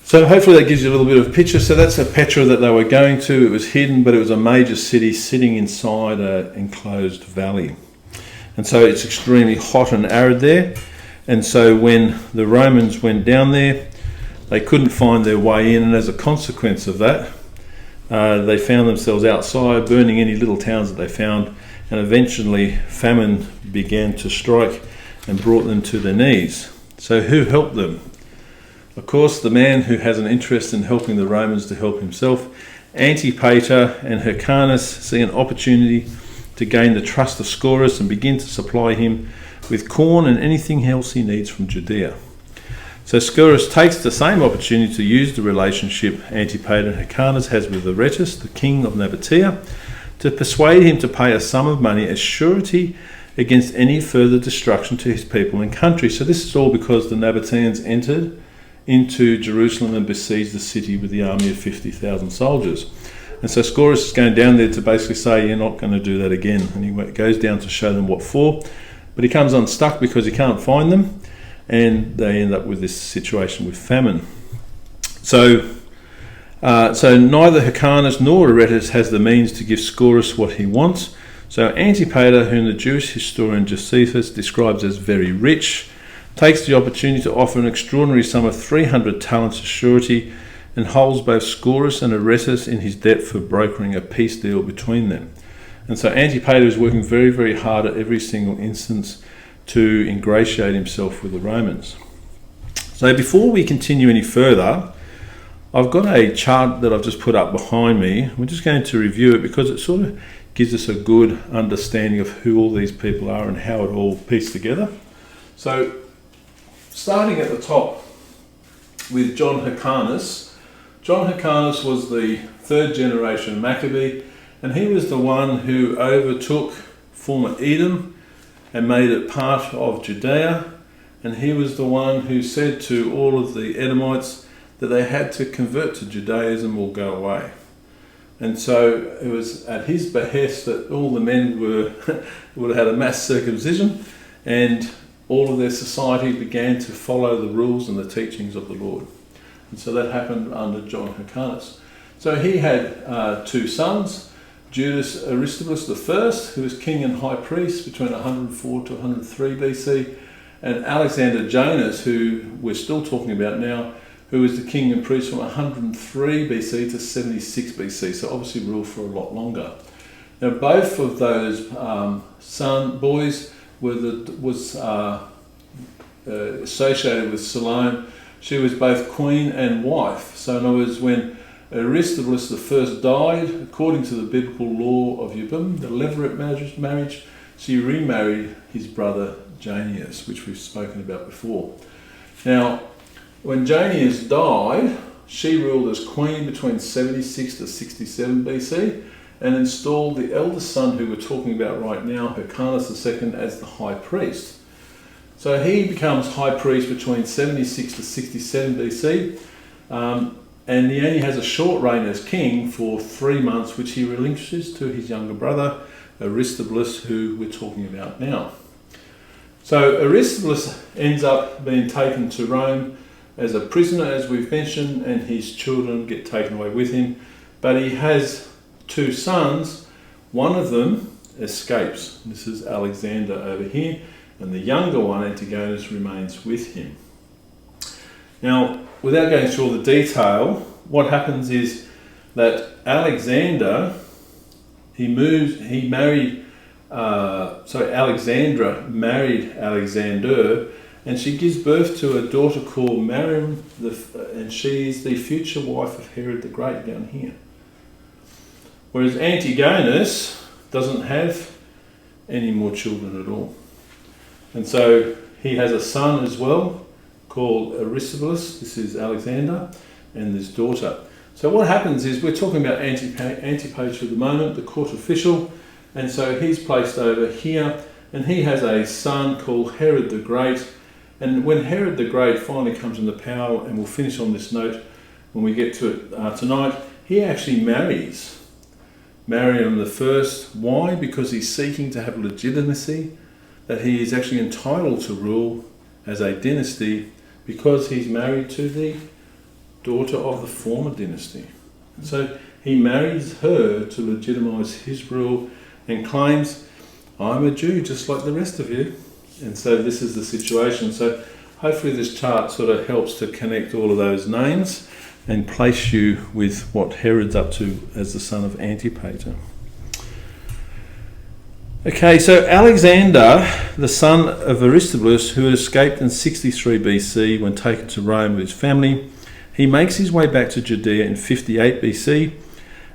So hopefully that gives you a little bit of a picture. So that's a Petra that they were going to. It was hidden, but it was a major city sitting inside an enclosed valley. And so it's extremely hot and arid there. And so when the Romans went down there, they couldn't find their way in, and as a consequence of that, they found themselves outside, burning any little towns that they found, and eventually famine began to strike and brought them to their knees. So who helped them? Of course, the man who has an interest in helping the Romans to help himself. Antipater and Hyrcanus see an opportunity to gain the trust of Scaurus and begin to supply him with corn and anything else he needs from Judea. So Scaurus takes the same opportunity to use the relationship Antipater and Hyrcanus has with Aretas, the king of Nabatea, to persuade him to pay a sum of money as surety against any further destruction to his people and country. So this is all because the Nabateans entered into Jerusalem and besieged the city with the army of 50,000 soldiers. And so Scaurus is going down there to basically say, you're not going to do that again. And he goes down to show them what for. But he comes unstuck because he can't find them. And they end up with this situation with famine. So neither Hyrcanus nor Aretas has the means to give Scaurus what he wants. So Antipater, whom the Jewish historian Josephus describes as very rich, takes the opportunity to offer an extraordinary sum of 300 talents as surety and holds both Scaurus and Aretas in his debt for brokering a peace deal between them. And so Antipater is working very, very hard at every single instance to ingratiate himself with the Romans. So before we continue any further, I've got a chart that I've just put up behind me. We're just going to review it because it sort of gives us a good understanding of who all these people are and how it all pieced together. So starting at the top with John Hyrcanus. John Hyrcanus was the third generation Maccabee, and he was the one who overtook former Edom and made it part of Judea, and he was the one who said to all of the Edomites that they had to convert to Judaism or go away. And so it was at his behest that all the men would have had a mass circumcision, and all of their society began to follow the rules and the teachings of the Lord. And so that happened under John Hyrcanus. So he had two sons, Julius Aristobulus I, who was king and high priest between 104 to 103 BC, and Alexander Janus, who we're still talking about now, who was the king and priest from 103 BC to 76 BC, so obviously ruled for a lot longer. Now, both of those boys was associated with Salome. She was both queen and wife. So in other words, when Aristobulus I died, according to the biblical law of Yibam, the levirate marriage, she remarried his brother Janius, which we've spoken about before. Now, when Janius died, she ruled as queen between 76 to 67 BC and installed the eldest son, who we're talking about right now, Hyrcanus II, as the high priest. So he becomes high priest between 76 to 67 BC, and he only has a short reign as king for 3 months, which he relinquishes to his younger brother, Aristobulus, who we're talking about now. So Aristobulus ends up being taken to Rome as a prisoner, as we've mentioned, and his children get taken away with him. But he has 2 sons. One of them escapes. This is Alexander over here, and the younger one, Antigonus, remains with him. Now, without going through all the detail, what happens is that Alexandra married Alexander, and she gives birth to a daughter called Mariam, and she is the future wife of Herod the Great down here. Whereas Antigonus doesn't have any more children at all. And so he has a son as well called Aristobulus, this is Alexander, and this daughter. So what happens is, we're talking about Antipater at the moment, the court official, and so he's placed over here, and he has a son called Herod the Great. And when Herod the Great finally comes into power, and we'll finish on this note when we get to it tonight, he actually marries Mariam I. Why? Because he's seeking to have legitimacy, that he is actually entitled to rule as a dynasty, because he's married to the daughter of the former dynasty. And so he marries her to legitimise his rule and claims, I'm a Jew just like the rest of you. And so this is the situation. So hopefully this chart sort of helps to connect all of those names and place you with what Herod's up to as the son of Antipater. Okay, so Alexander, the son of Aristobulus, who had escaped in 63 BC when taken to Rome with his family, he makes his way back to Judea in 58 BC,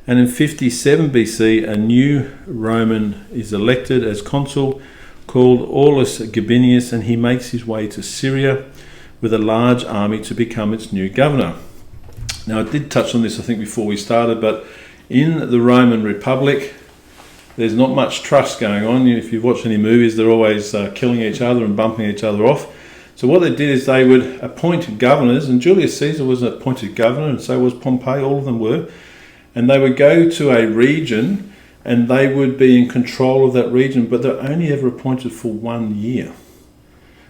and in 57 BC a new Roman is elected as consul called Aulus Gabinius, and he makes his way to Syria with a large army to become its new governor. Now, I did touch on this, I think, before we started, but in the Roman Republic, there's not much trust going on. If you've watched any movies, they're always killing each other and bumping each other off. So what they did is they would appoint governors, and Julius Caesar was an appointed governor, and so was Pompey, all of them were. And they would go to a region, and they would be in control of that region, but they're only ever appointed for 1 year.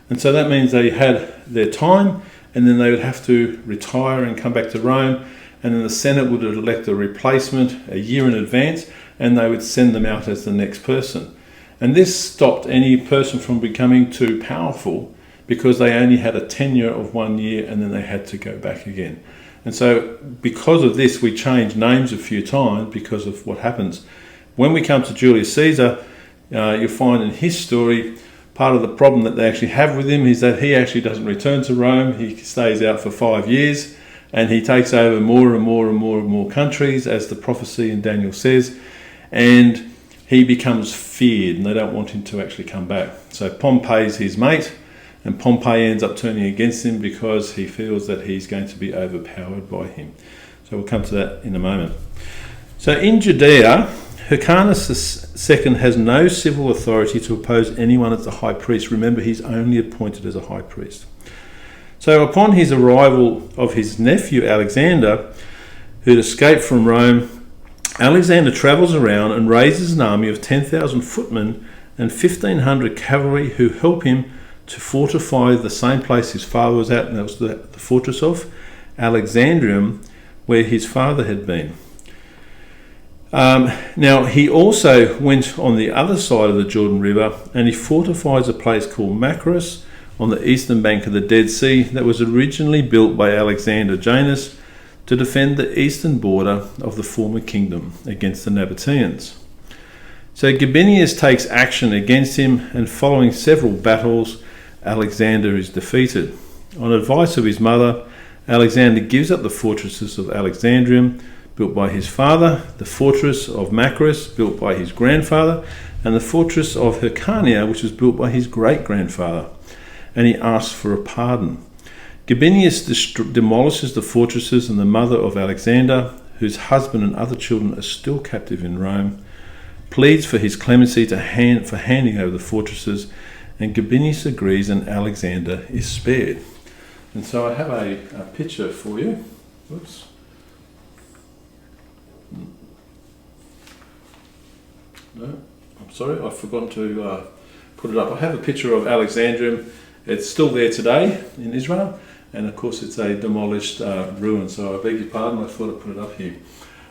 And so that means they had their time, and then they would have to retire and come back to Rome, and then the Senate would elect a replacement a year in advance, and they would send them out as the next person. And this stopped any person from becoming too powerful, because they only had a tenure of 1 year and then they had to go back again. And so because of this, we changed names a few times because of what happens. When we come to Julius Caesar, you'll find in his story, part of the problem that they actually have with him is that he actually doesn't return to Rome. He stays out for 5 years, and he takes over more and more and more and more countries, as the prophecy in Daniel says, and he becomes feared, and they don't want him to actually come back. So Pompey's his mate, and Pompey ends up turning against him because he feels that he's going to be overpowered by him. So we'll come to that in a moment. So in Judea, Hyrcanus II has no civil authority to oppose anyone as the high priest. Remember, he's only appointed as a high priest. So upon his arrival of his nephew Alexander, who'd escaped from Rome, Alexander travels around and raises an army of 10,000 footmen and 1,500 cavalry who help him to fortify the same place his father was at, and that was the fortress of Alexandrium, where his father had been. Now, he also went on the other side of the Jordan River, and he fortifies a place called Machaerus, on the eastern bank of the Dead Sea that was originally built by Alexander Janus to defend the eastern border of the former kingdom against the Nabateans. So Gabinius takes action against him, and following several battles, Alexander is defeated. On advice of his mother, Alexander gives up the fortresses of Alexandrium, built by his father, the fortress of Machaerus, built by his grandfather, and the fortress of Hyrcania, which was built by his great-grandfather, and he asks for a pardon. Gabinius demolishes the fortresses, and the mother of Alexander, whose husband and other children are still captive in Rome, pleads for his clemency for handing over the fortresses, and Gabinius agrees, and Alexander is spared. And so I have a picture for you. Whoops. No, I'm sorry, I've forgotten to put it up. I have a picture of Alexandrium. It's still there today in Israel, and of course it's a demolished ruin, so I beg your pardon, I thought I'd put it up here.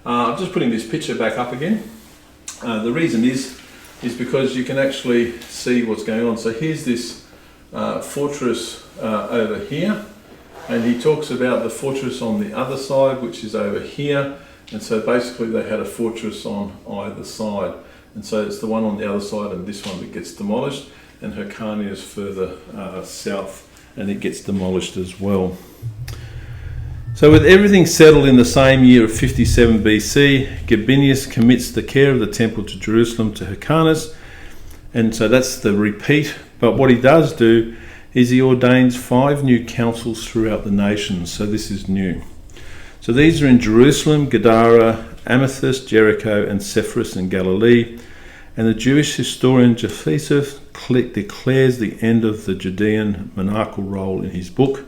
I'm just putting this picture back up again. The reason is because you can actually see what's going on. So here's this fortress over here, and he talks about the fortress on the other side, which is over here, and so basically they had a fortress on either side, and so it's the one on the other side and this one that gets demolished, and Hyrcania is further south, and it gets demolished as well. So with everything settled in the same year of 57 BC, Gabinius commits the care of the temple to Jerusalem to Hyrcanus, and so that's the repeat. But what he does do is he ordains 5 new councils throughout the nations, so this is new. So these are in Jerusalem, Gadara, Amethyst, Jericho, and Sepphoris in Galilee, and the Jewish historian Josephus declares the end of the Judean monarchical role in his book.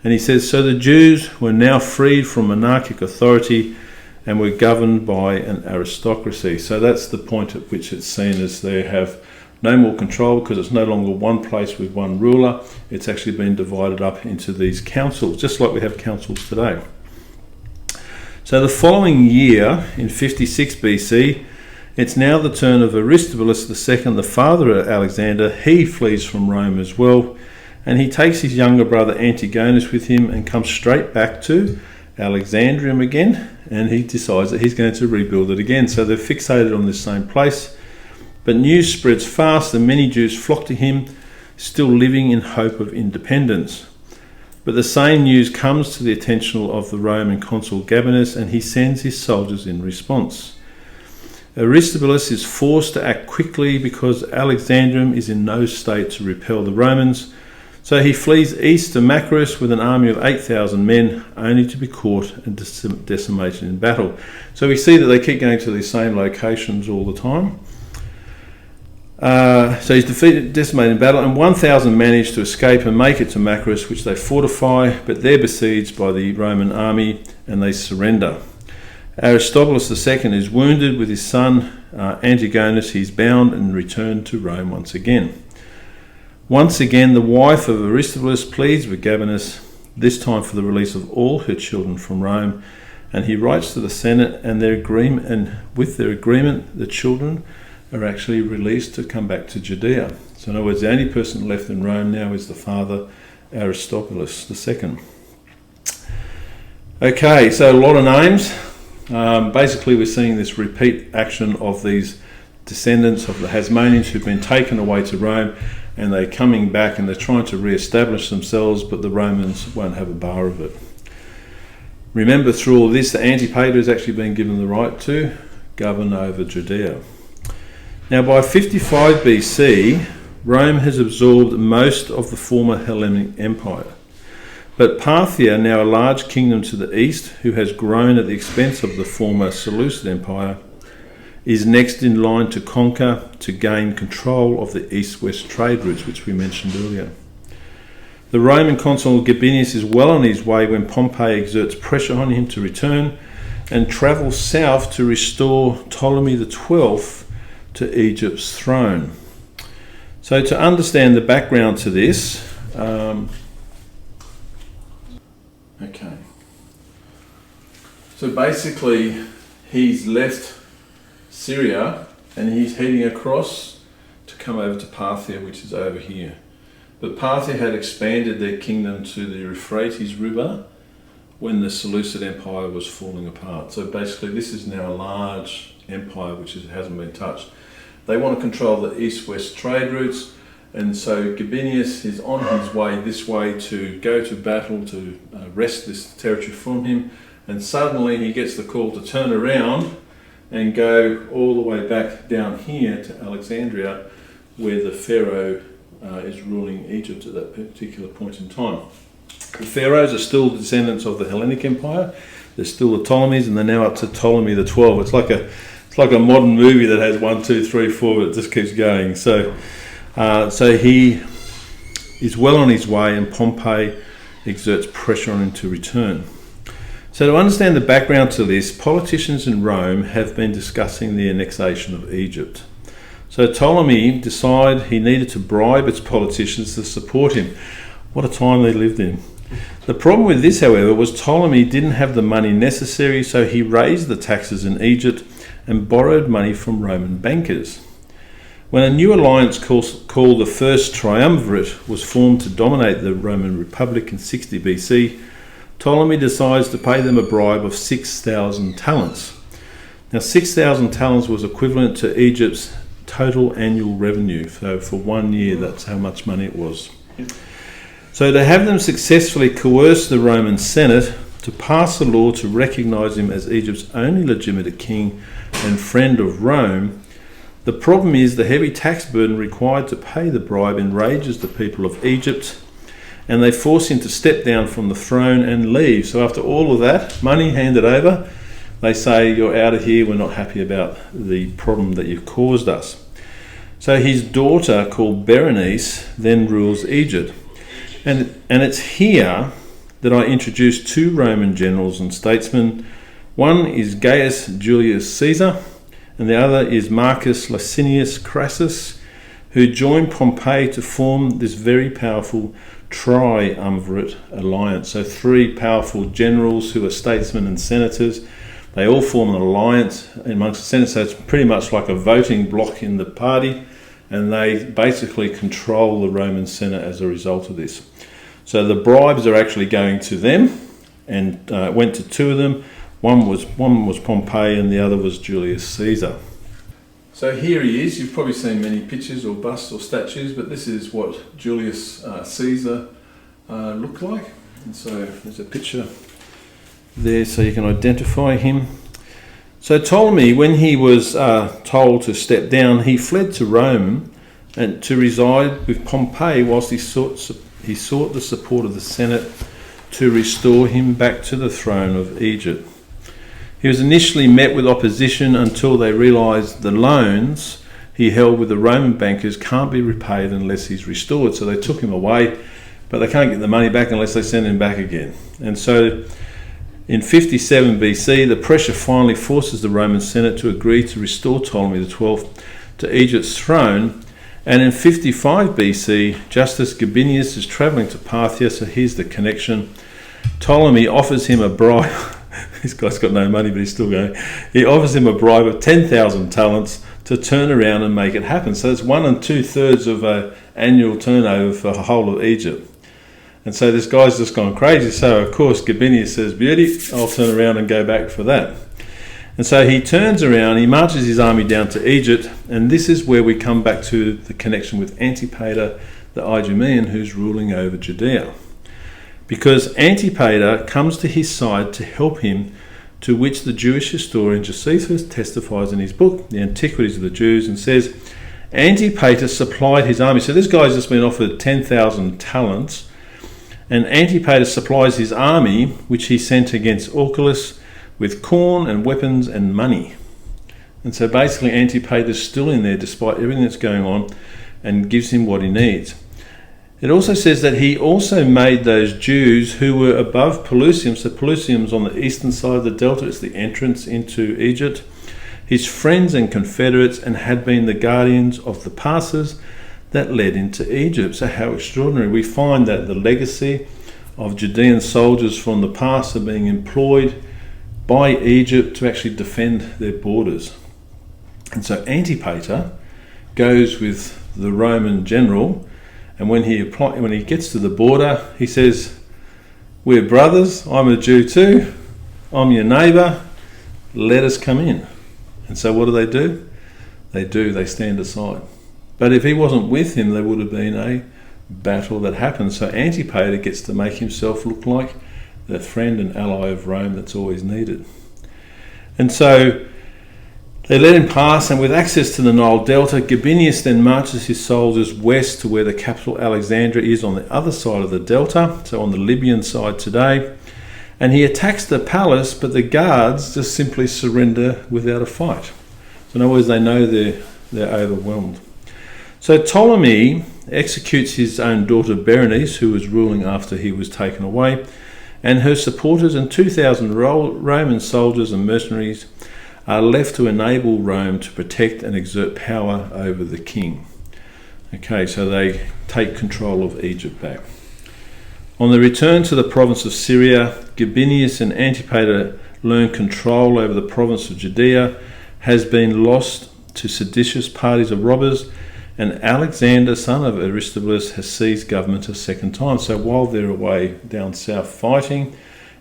And he says, so the Jews were now freed from monarchic authority and were governed by an aristocracy. So that's the point at which it's seen as they have no more control, because it's no longer one place with one ruler. It's actually been divided up into these councils, just like we have councils today. So the following year, in 56 BC, it's now the turn of Aristobulus II, the father of Alexander. He flees from Rome as well, and he takes his younger brother Antigonus with him and comes straight back to Alexandrium again, and he decides that he's going to rebuild it again. So they're fixated on this same place. But news spreads fast, and many Jews flock to him, still living in hope of independence. But the same news comes to the attention of the Roman consul Gabinius, and he sends his soldiers in response. Aristobulus is forced to act quickly because Alexandrium is in no state to repel the Romans, so he flees east to Machaerus with an army of 8,000 men, only to be caught and decimated in battle. So we see that they keep going to these same locations all the time. So he's defeated, decimated in battle, and 1,000 manage to escape and make it to Machaerus, which they fortify, but they're besieged by the Roman army and they surrender. Aristobulus II is wounded. With his son Antigonus, he's bound and returned to Rome once again. Once again, the wife of Aristobulus pleads with Gabinius, this time for the release of all her children from Rome, and he writes to the Senate, and with their agreement, the children are actually released to come back to Judea. So in other words, the only person left in Rome now is the father, Aristobulus II. Okay, so a lot of names. Basically, we're seeing this repeat action of these descendants of the Hasmoneans who've been taken away to Rome, and they're coming back and they're trying to re-establish themselves, but the Romans won't have a bar of it. Remember, through all this, that Antipater has actually been given the right to govern over Judea. Now, by 55 BC, Rome has absorbed most of the former Hellenic Empire. But Parthia, now a large kingdom to the east, who has grown at the expense of the former Seleucid Empire, is next in line to conquer, to gain control of the east-west trade routes, which we mentioned earlier. The Roman consul Gabinius is well on his way when Pompey exerts pressure on him to return and travels south to restore Ptolemy XII to Egypt's throne. So to understand the background to this, okay. So basically, he's left Syria and he's heading across to come over to Parthia, which is over here. But Parthia had expanded their kingdom to the Euphrates River when the Seleucid Empire was falling apart. So basically this is now a large empire which hasn't been touched. They want to control the east-west trade routes, and so Gabinius is on his way this way to go to battle to wrest this territory from him, and suddenly he gets the call to turn around and go all the way back down here to Alexandria, where the Pharaoh is ruling Egypt at that particular point in time. The pharaohs are still descendants of the Hellenic Empire. They're still the Ptolemies, and they're now up to Ptolemy the 12. It's like a modern movie that has 1, 2, 3, 4, but it just keeps going. So he is well on his way, and Pompey exerts pressure on him to return. So to understand the background to this, politicians in Rome have been discussing the annexation of Egypt. So Ptolemy decided he needed to bribe its politicians to support him. What a time they lived in. The problem with this, however, was Ptolemy didn't have the money necessary, so he raised the taxes in Egypt and borrowed money from Roman bankers. When a new alliance called the First Triumvirate was formed to dominate the Roman Republic in 60 BC, Ptolemy decides to pay them a bribe of 6,000 talents. Now 6,000 talents was equivalent to Egypt's total annual revenue. So for 1 year, that's how much money it was. So to have them successfully coerce the Roman Senate to pass a law to recognise him as Egypt's only legitimate king and friend of Rome, the problem is the heavy tax burden required to pay the bribe enrages the people of Egypt, and they force him to step down from the throne and leave. So after all of that, money handed over, they say, you're out of here, we're not happy about the problem that you've caused us. So his daughter, called Berenice, then rules Egypt. And it's here that I introduce 2 Roman generals and statesmen. One is Gaius Julius Caesar, and the other is Marcus Licinius Crassus, who joined Pompey to form this very powerful triumvirate alliance. So 3 powerful generals who are statesmen and senators. They all form an alliance amongst the Senate, so it's pretty much like a voting bloc in the party, and they basically control the Roman Senate as a result of this. So the bribes are actually going to them, and went to 2 of them. One was Pompey, and the other was Julius Caesar. So here he is. You've probably seen many pictures or busts or statues, but this is what Julius Caesar looked like. And so there's a picture there so you can identify him. So Ptolemy, when he was told to step down, he fled to Rome and to reside with Pompey whilst he sought the support of the Senate to restore him back to the throne of Egypt. He was initially met with opposition until they realised the loans he held with the Roman bankers can't be repaid unless he's restored. So they took him away, but they can't get the money back unless they send him back again. And so in 57 BC, the pressure finally forces the Roman Senate to agree to restore Ptolemy XII to Egypt's throne. And in 55 BC, just as Gabinius is travelling to Parthia, so here's the connection, Ptolemy offers him a bribe. This guy's got no money, but he's still going. He offers him a bribe of 10,000 talents to turn around and make it happen. So it's 1 2/3 of an annual turnover for the whole of Egypt. And so this guy's just gone crazy. So of course Gabinius says, beauty, I'll turn around and go back for that. And so he turns around, he marches his army down to Egypt, and this is where we come back to the connection with Antipater, the Idumean, who's ruling over Judea. Because Antipater comes to his side to help him, to which the Jewish historian Josephus testifies in his book, The Antiquities of the Jews, and says, Antipater supplied his army. So this guy's just been offered 10,000 talents, and Antipater supplies his army, which he sent against Orculus, with corn and weapons and money. And so basically Antipater's still in there despite everything that's going on, and gives him what he needs. It also says that he also made those Jews who were above Pelusium, so Pelusium's on the eastern side of the delta, it's the entrance into Egypt, his friends and confederates, and had been the guardians of the passes that led into Egypt. So how extraordinary. We find that the legacy of Judean soldiers from the past are being employed by Egypt to actually defend their borders. And so Antipater goes with the Roman general, And when he gets to the border, he says, "We're brothers, I'm a Jew too, I'm your neighbour, let us come in." And so what do? They stand aside. But if he wasn't with him, there would have been a battle that happened. So Antipater gets to make himself look like the friend and ally of Rome that's always needed. And so they let him pass, and with access to the Nile Delta, Gabinius then marches his soldiers west to where the capital Alexandria is on the other side of the delta, so on the Libyan side today. And he attacks the palace, but the guards just simply surrender without a fight. So in other words, they know they're overwhelmed. So Ptolemy executes his own daughter Berenice, who was ruling after he was taken away, and her supporters, and 2,000 Roman soldiers and mercenaries are left to enable Rome to protect and exert power over the king. Okay, so they take control of Egypt back. On the return to the province of Syria, Gabinius and Antipater learn control over the province of Judea has been lost to seditious parties of robbers, and Alexander, son of Aristobulus, has seized government a second time. So while they're away down south fighting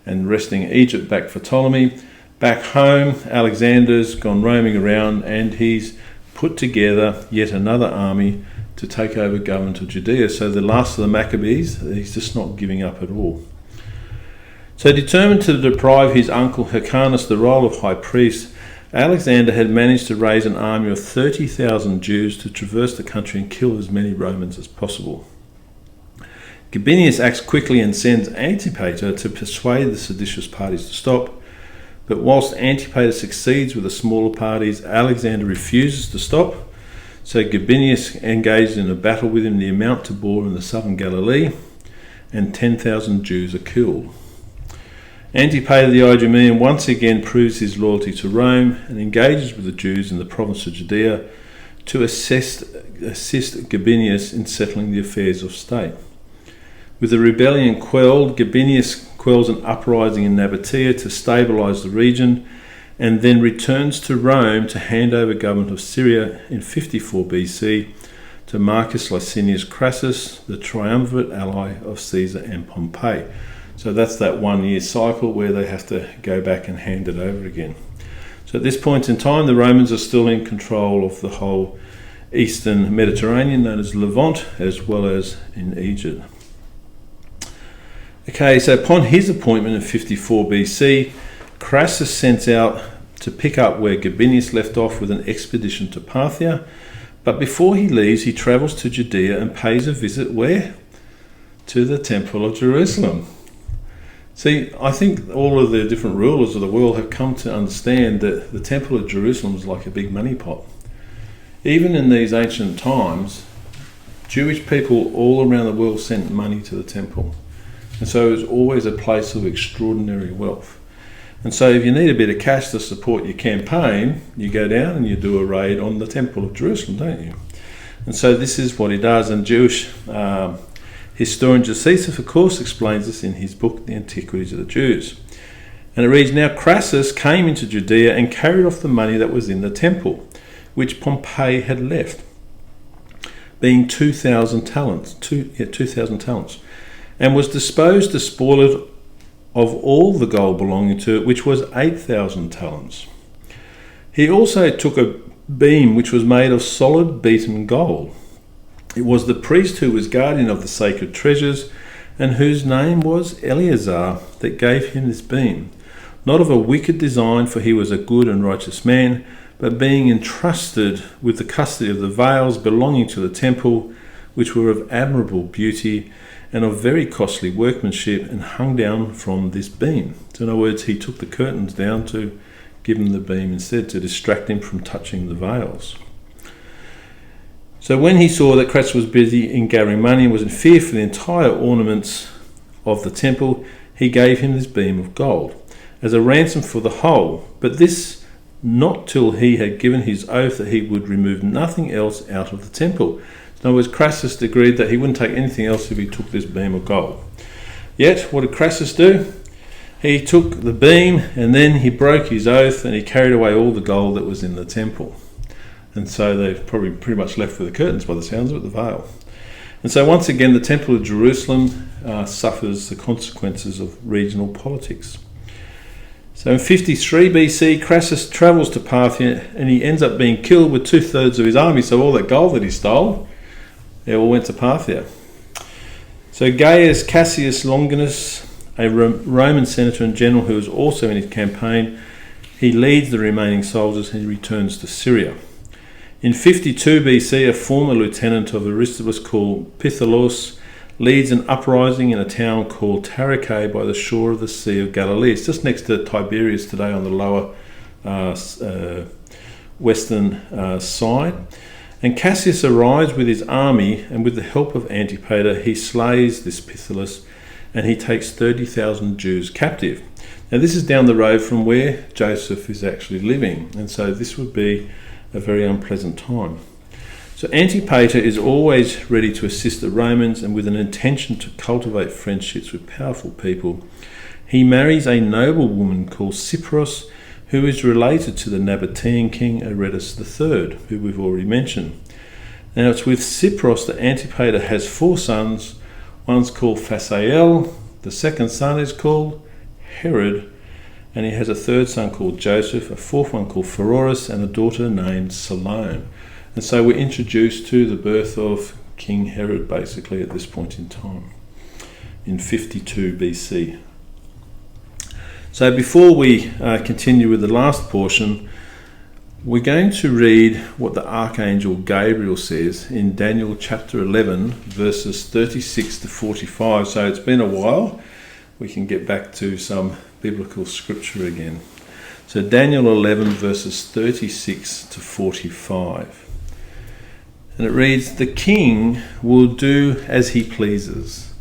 and wresting Egypt back for Ptolemy, back home, Alexander's gone roaming around and he's put together yet another army to take over government of Judea. So the last of the Maccabees, he's just not giving up at all. So determined to deprive his uncle Hyrcanus the role of high priest, Alexander had managed to raise an army of 30,000 Jews to traverse the country and kill as many Romans as possible. Gabinius acts quickly and sends Antipater to persuade the seditious parties to stop. But whilst Antipater succeeds with the smaller parties, Alexander refuses to stop. So Gabinius engaged in a battle with him near Mount Tabor in the southern Galilee, and 10,000 Jews are killed. Antipater the Idumean once again proves his loyalty to Rome and engages with the Jews in the province of Judea to assist Gabinius in settling the affairs of state. With the rebellion quelled, Gabinius quells an uprising in Nabatea to stabilise the region, and then returns to Rome to hand over government of Syria in 54 BC to Marcus Licinius Crassus, the triumvirate ally of Caesar and Pompey. So that's that 1 year cycle where they have to go back and hand it over again. So at this point in time, the Romans are still in control of the whole eastern Mediterranean, known as Levant, as well as in Egypt. Okay, so upon his appointment in 54 BC, Crassus sends out to pick up where Gabinius left off with an expedition to Parthia. But before he leaves, he travels to Judea and pays a visit where? To the Temple of Jerusalem. See, I think all of the different rulers of the world have come to understand that the Temple of Jerusalem is like a big money pot. Even in these ancient times, Jewish people all around the world sent money to the temple. And so it was always a place of extraordinary wealth. And so if you need a bit of cash to support your campaign, you go down and you do a raid on the Temple of Jerusalem, don't you? And so this is what he does. And Jewish historian Josephus, of course, explains this in his book, The Antiquities of the Jews. And it reads, "Now Crassus came into Judea and carried off the money that was in the temple, which Pompey had left, being 2,000 talents, 2,000 talents, and was disposed to spoil it of all the gold belonging to it, which was 8,000 talents. He also took a beam which was made of solid beaten gold. It was the priest who was guardian of the sacred treasures, and whose name was Eleazar, that gave him this beam, not of a wicked design, for he was a good and righteous man, but being entrusted with the custody of the veils belonging to the temple, which were of admirable beauty and of very costly workmanship, and hung down from this beam." So in other words, he took the curtains down to give him the beam instead, to distract him from touching the veils. So when he saw that Crassus was busy in gathering money and was in fear for the entire ornaments of the temple, he gave him this beam of gold as a ransom for the whole, but this not till he had given his oath that he would remove nothing else out of the temple. In other words, Crassus agreed that he wouldn't take anything else if he took this beam of gold. Yet, what did Crassus do? He took the beam and then he broke his oath and he carried away all the gold that was in the temple. And so they've probably pretty much left with the curtains by the sounds of it, the veil. And so once again, the Temple of Jerusalem suffers the consequences of regional politics. So in 53 BC, Crassus travels to Parthia and he ends up being killed with 2/3 of his army. So all that gold that he stole, it all went to Parthia. So Gaius Cassius Longinus, a Roman senator and general who was also in his campaign, he leads the remaining soldiers and he returns to Syria. In 52 BC, a former lieutenant of Aristobulus called Pythalos leads an uprising in a town called Tarichae by the shore of the Sea of Galilee. It's just next to Tiberias today on the lower western side. And Cassius arrives with his army, and with the help of Antipater, he slays this Pythalos and he takes 30,000 Jews captive. Now this is down the road from where Joseph is actually living, and so this would be a very unpleasant time. So Antipater is always ready to assist the Romans, and with an intention to cultivate friendships with powerful people, he marries a noble woman called Cypros, who is related to the Nabatean king Aretas III, who we've already mentioned. Now it's with Cypros that Antipater has 4 sons. One's called Phasael, the second son is called Herod, and he has a 3rd son called Joseph, a 4th one called Pheroras, and a daughter named Salome. And so we're introduced to the birth of King Herod basically at this point in time, in 52 BC. So before we continue with the last portion, we're going to read what the Archangel Gabriel says in Daniel chapter 11, verses 36 to 45. So it's been a while. We can get back to some biblical scripture again. So Daniel 11, verses 36 to 45. And it reads, "The king will do as he pleases.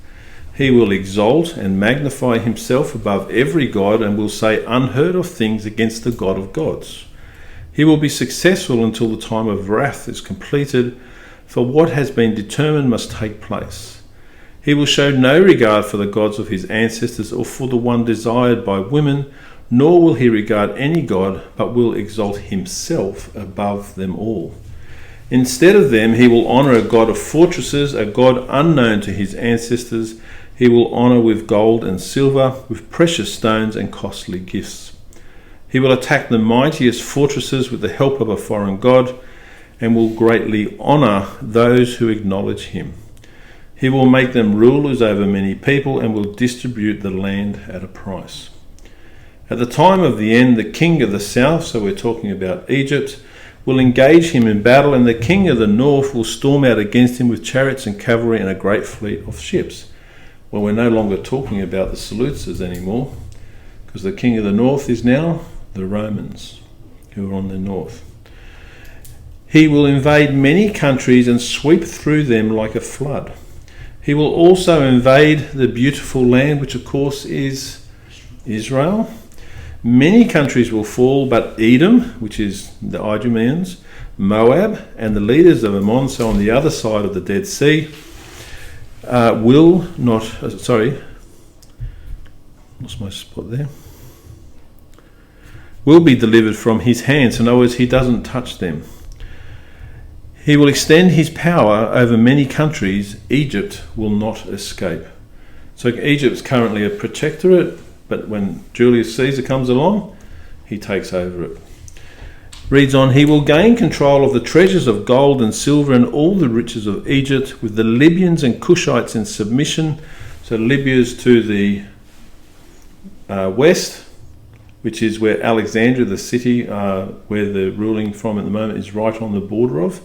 He will exalt and magnify himself above every god and will say unheard of things against the God of gods. He will be successful until the time of wrath is completed, for what has been determined must take place. He will show no regard for the gods of his ancestors or for the one desired by women, nor will he regard any god, but will exalt himself above them all. Instead of them, he will honour a god of fortresses, a god unknown to his ancestors. He will honour with gold and silver, with precious stones and costly gifts. He will attack the mightiest fortresses with the help of a foreign god, and will greatly honour those who acknowledge him. He will make them rulers over many people, and will distribute the land at a price. At the time of the end, the king of the south," so we're talking about Egypt, "will engage him in battle, and the king of the north will storm out against him with chariots and cavalry and a great fleet of ships." Well, we're no longer talking about the Seleucids anymore, because the king of the north is now the Romans, who are on the north. "He will invade many countries and sweep through them like a flood. He will also invade the beautiful land, which of course is Israel. Many countries will fall, but Edom, which is the Idumeans, Moab, and the leaders of Ammon, so on the other side of the Dead Sea, will be delivered from his hands. In other words, he doesn't touch them. He will extend his power over many countries. Egypt will not escape." So Egypt's currently a protectorate, but when Julius Caesar comes along, he takes over it. Reads on, "He will gain control of the treasures of gold and silver and all the riches of Egypt, with the Libyans and Cushites in submission." So Libya's to the west, which is where Alexandria, the city where they're ruling from at the moment, is right on the border of.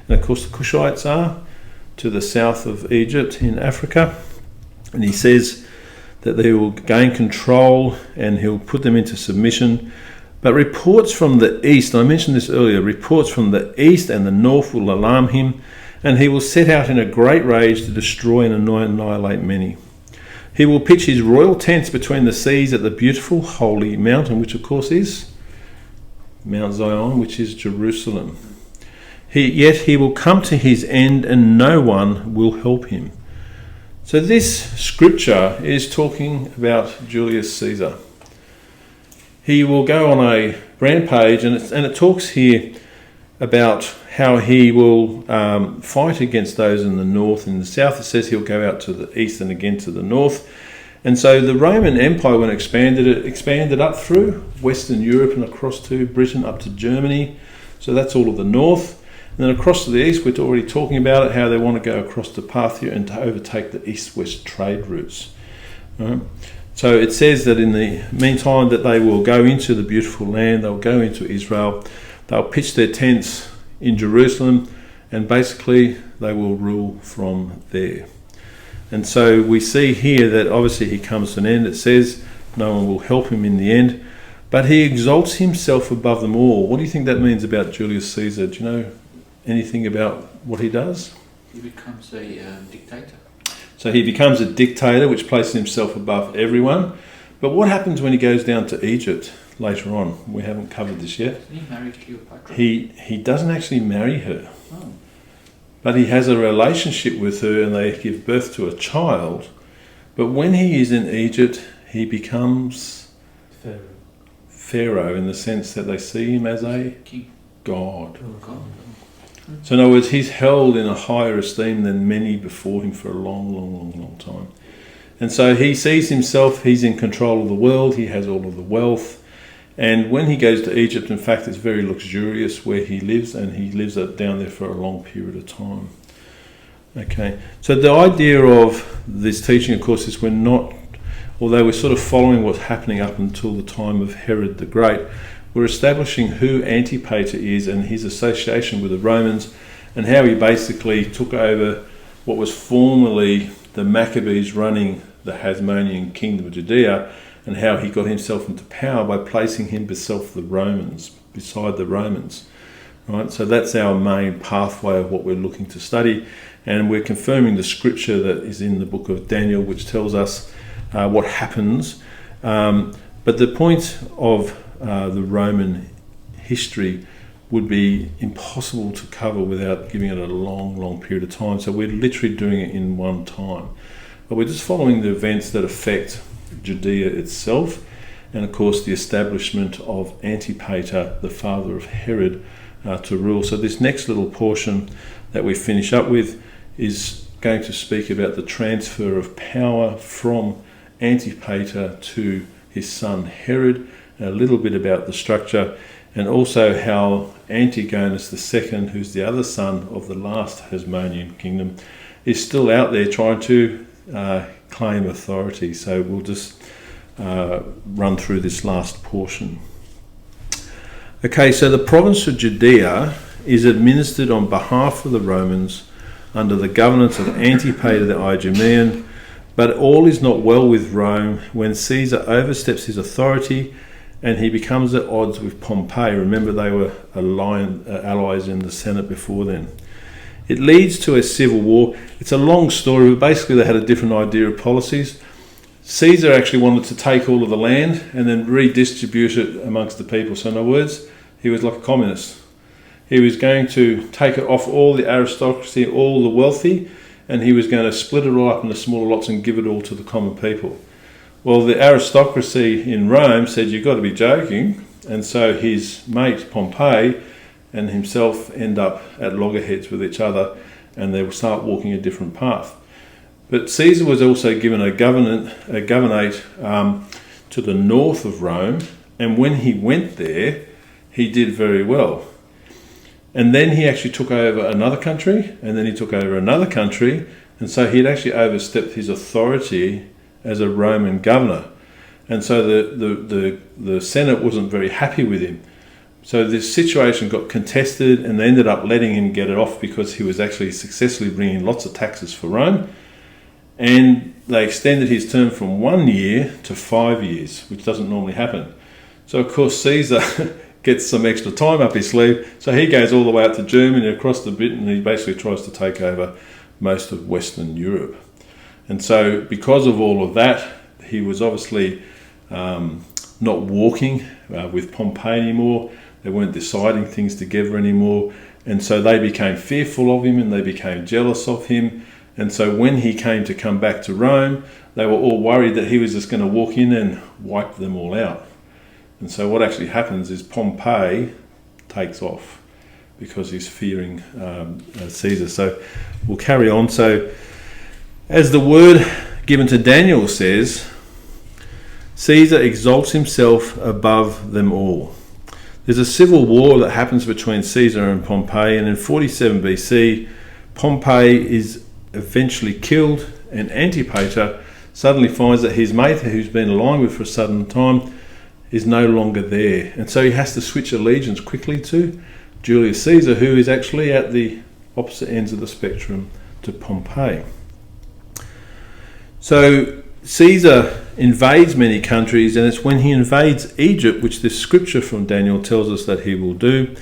And of course the Cushites are to the south of Egypt in Africa. And he says that they will gain control and he'll put them into submission. But reports from the east, I mentioned this earlier, reports from the east and the north will alarm him, and he will set out in a great rage to destroy and annihilate many. He will pitch his royal tents between the seas at the beautiful holy mountain, which of course is Mount Zion, which is Jerusalem. Yet he will come to his end and no one will help him. So this scripture is talking about Julius Caesar. He will go on a rampage, and it talks here about how he will fight against those in the north and the south. It says he'll go out to the east and again to the north. And so the Roman Empire, when it expanded up through Western Europe and across to Britain, up to Germany. So that's all of the north. And then across to the east, we're already talking about it, how they want to go across to Parthia and to overtake the east-west trade routes. So it says that in the meantime that they will go into the beautiful land, they'll go into Israel, they'll pitch their tents in Jerusalem, and basically they will rule from there. And so we see here that obviously he comes to an end. It says no one will help him in the end, but he exalts himself above them all. What do you think that means about Julius Caesar? Do you know anything about what he does? He becomes a dictator. So he becomes a dictator, which places himself above everyone. But what happens when he goes down to Egypt later on? We haven't covered this yet. He marries Cleopatra. He doesn't actually marry her. Oh. But he has a relationship with her and they give birth to a child. But when he is in Egypt, he becomes Pharaoh in the sense that they see him as a king. god. Oh, God. So in other words, he's held in a higher esteem than many before him for a long time. And so he sees himself, he's in control of the world, he has all of the wealth. And when he goes to Egypt, in fact, it's very luxurious where he lives, and he lives down there for a long period of time. Okay, so the idea of this teaching, of course, is although we're sort of following what's happening up until the time of Herod the Great, we're establishing who Antipater is and his association with the Romans, and how he basically took over what was formerly the Maccabees running the Hasmonean Kingdom of Judea, and how he got himself into power by placing himself beside the Romans. Right? So that's our main pathway of what we're looking to study, and we're confirming the scripture that is in the book of Daniel, which tells us what happens. But the point of the Roman history would be impossible to cover without giving it a long period of time. So we're literally doing it in one time. But we're just following the events that affect Judea itself, and of course the establishment of Antipater, the father of Herod, to rule. So this next little portion that we finish up with is going to speak about the transfer of power from Antipater to his son Herod, a little bit about the structure, and also how Antigonus II, who's the other son of the last Hasmonean kingdom, is still out there trying to claim authority. So we'll just run through this last portion. Okay, so the province of Judea is administered on behalf of the Romans under the governance of Antipater the Idumean, but all is not well with Rome when Caesar oversteps his authority and he becomes at odds with Pompey. Remember, they were allies in the Senate before then. It leads to a civil war. It's a long story, but basically they had a different idea of policies. Caesar actually wanted to take all of the land and then redistribute it amongst the people. So in other words, he was like a communist. He was going to take it off all the aristocracy, all the wealthy, and he was going to split it all up into smaller lots and give it all to the common people. Well, the aristocracy in Rome said, "You've got to be joking." And so his mate Pompey and himself end up at loggerheads with each other, and they will start walking a different path. But Caesar was also given a governorate to the north of Rome, and when he went there, he did very well. And then he actually took over another country, and then he took over another country, and so he'd actually overstepped his authority as a Roman governor. And so the Senate wasn't very happy with him. So this situation got contested, and they ended up letting him get it off because he was actually successfully bringing lots of taxes for Rome. And they extended his term from 1 year to 5 years, which doesn't normally happen. So of course Caesar gets some extra time up his sleeve, so he goes all the way out to Germany, across the bit, and he basically tries to take over most of Western Europe. And so because of all of that, he was obviously not walking with Pompey anymore. They weren't deciding things together anymore, and so they became fearful of him and they became jealous of him. And so when he came to come back to Rome, they were all worried that he was just going to walk in and wipe them all out. And so what actually happens is Pompey takes off. because he's fearing Caesar. So we'll carry on. So as the word given to Daniel says, Caesar exalts himself above them all. There's a civil war that happens between Caesar and Pompey, and in 47 BC, Pompey is eventually killed, and Antipater suddenly finds that his mate, who's been aligned with for a sudden time, is no longer there. And so he has to switch allegiance quickly to Julius Caesar, who is actually at the opposite ends of the spectrum to Pompey. So Caesar invades many countries, and it's when he invades Egypt, which this scripture from Daniel tells us that he will do,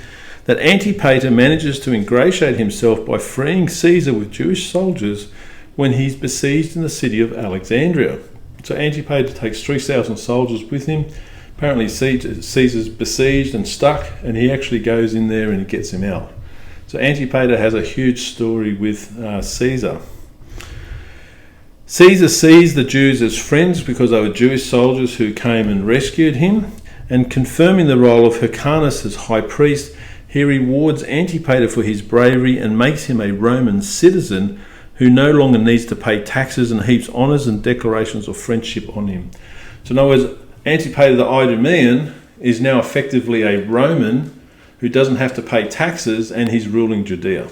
that Antipater manages to ingratiate himself by freeing Caesar with Jewish soldiers when he's besieged in the city of Alexandria. So Antipater takes 3,000 soldiers with him. Apparently Caesar's besieged and stuck, and he actually goes in there and he gets him out. So Antipater has a huge story with Caesar. Caesar sees the Jews as friends because they were Jewish soldiers who came and rescued him, and confirming the role of Hyrcanus as high priest, he rewards Antipater for his bravery and makes him a Roman citizen who no longer needs to pay taxes, and heaps honours and declarations of friendship on him. So in other words, Antipater the Idumean is now effectively a Roman who doesn't have to pay taxes, and he's ruling Judea.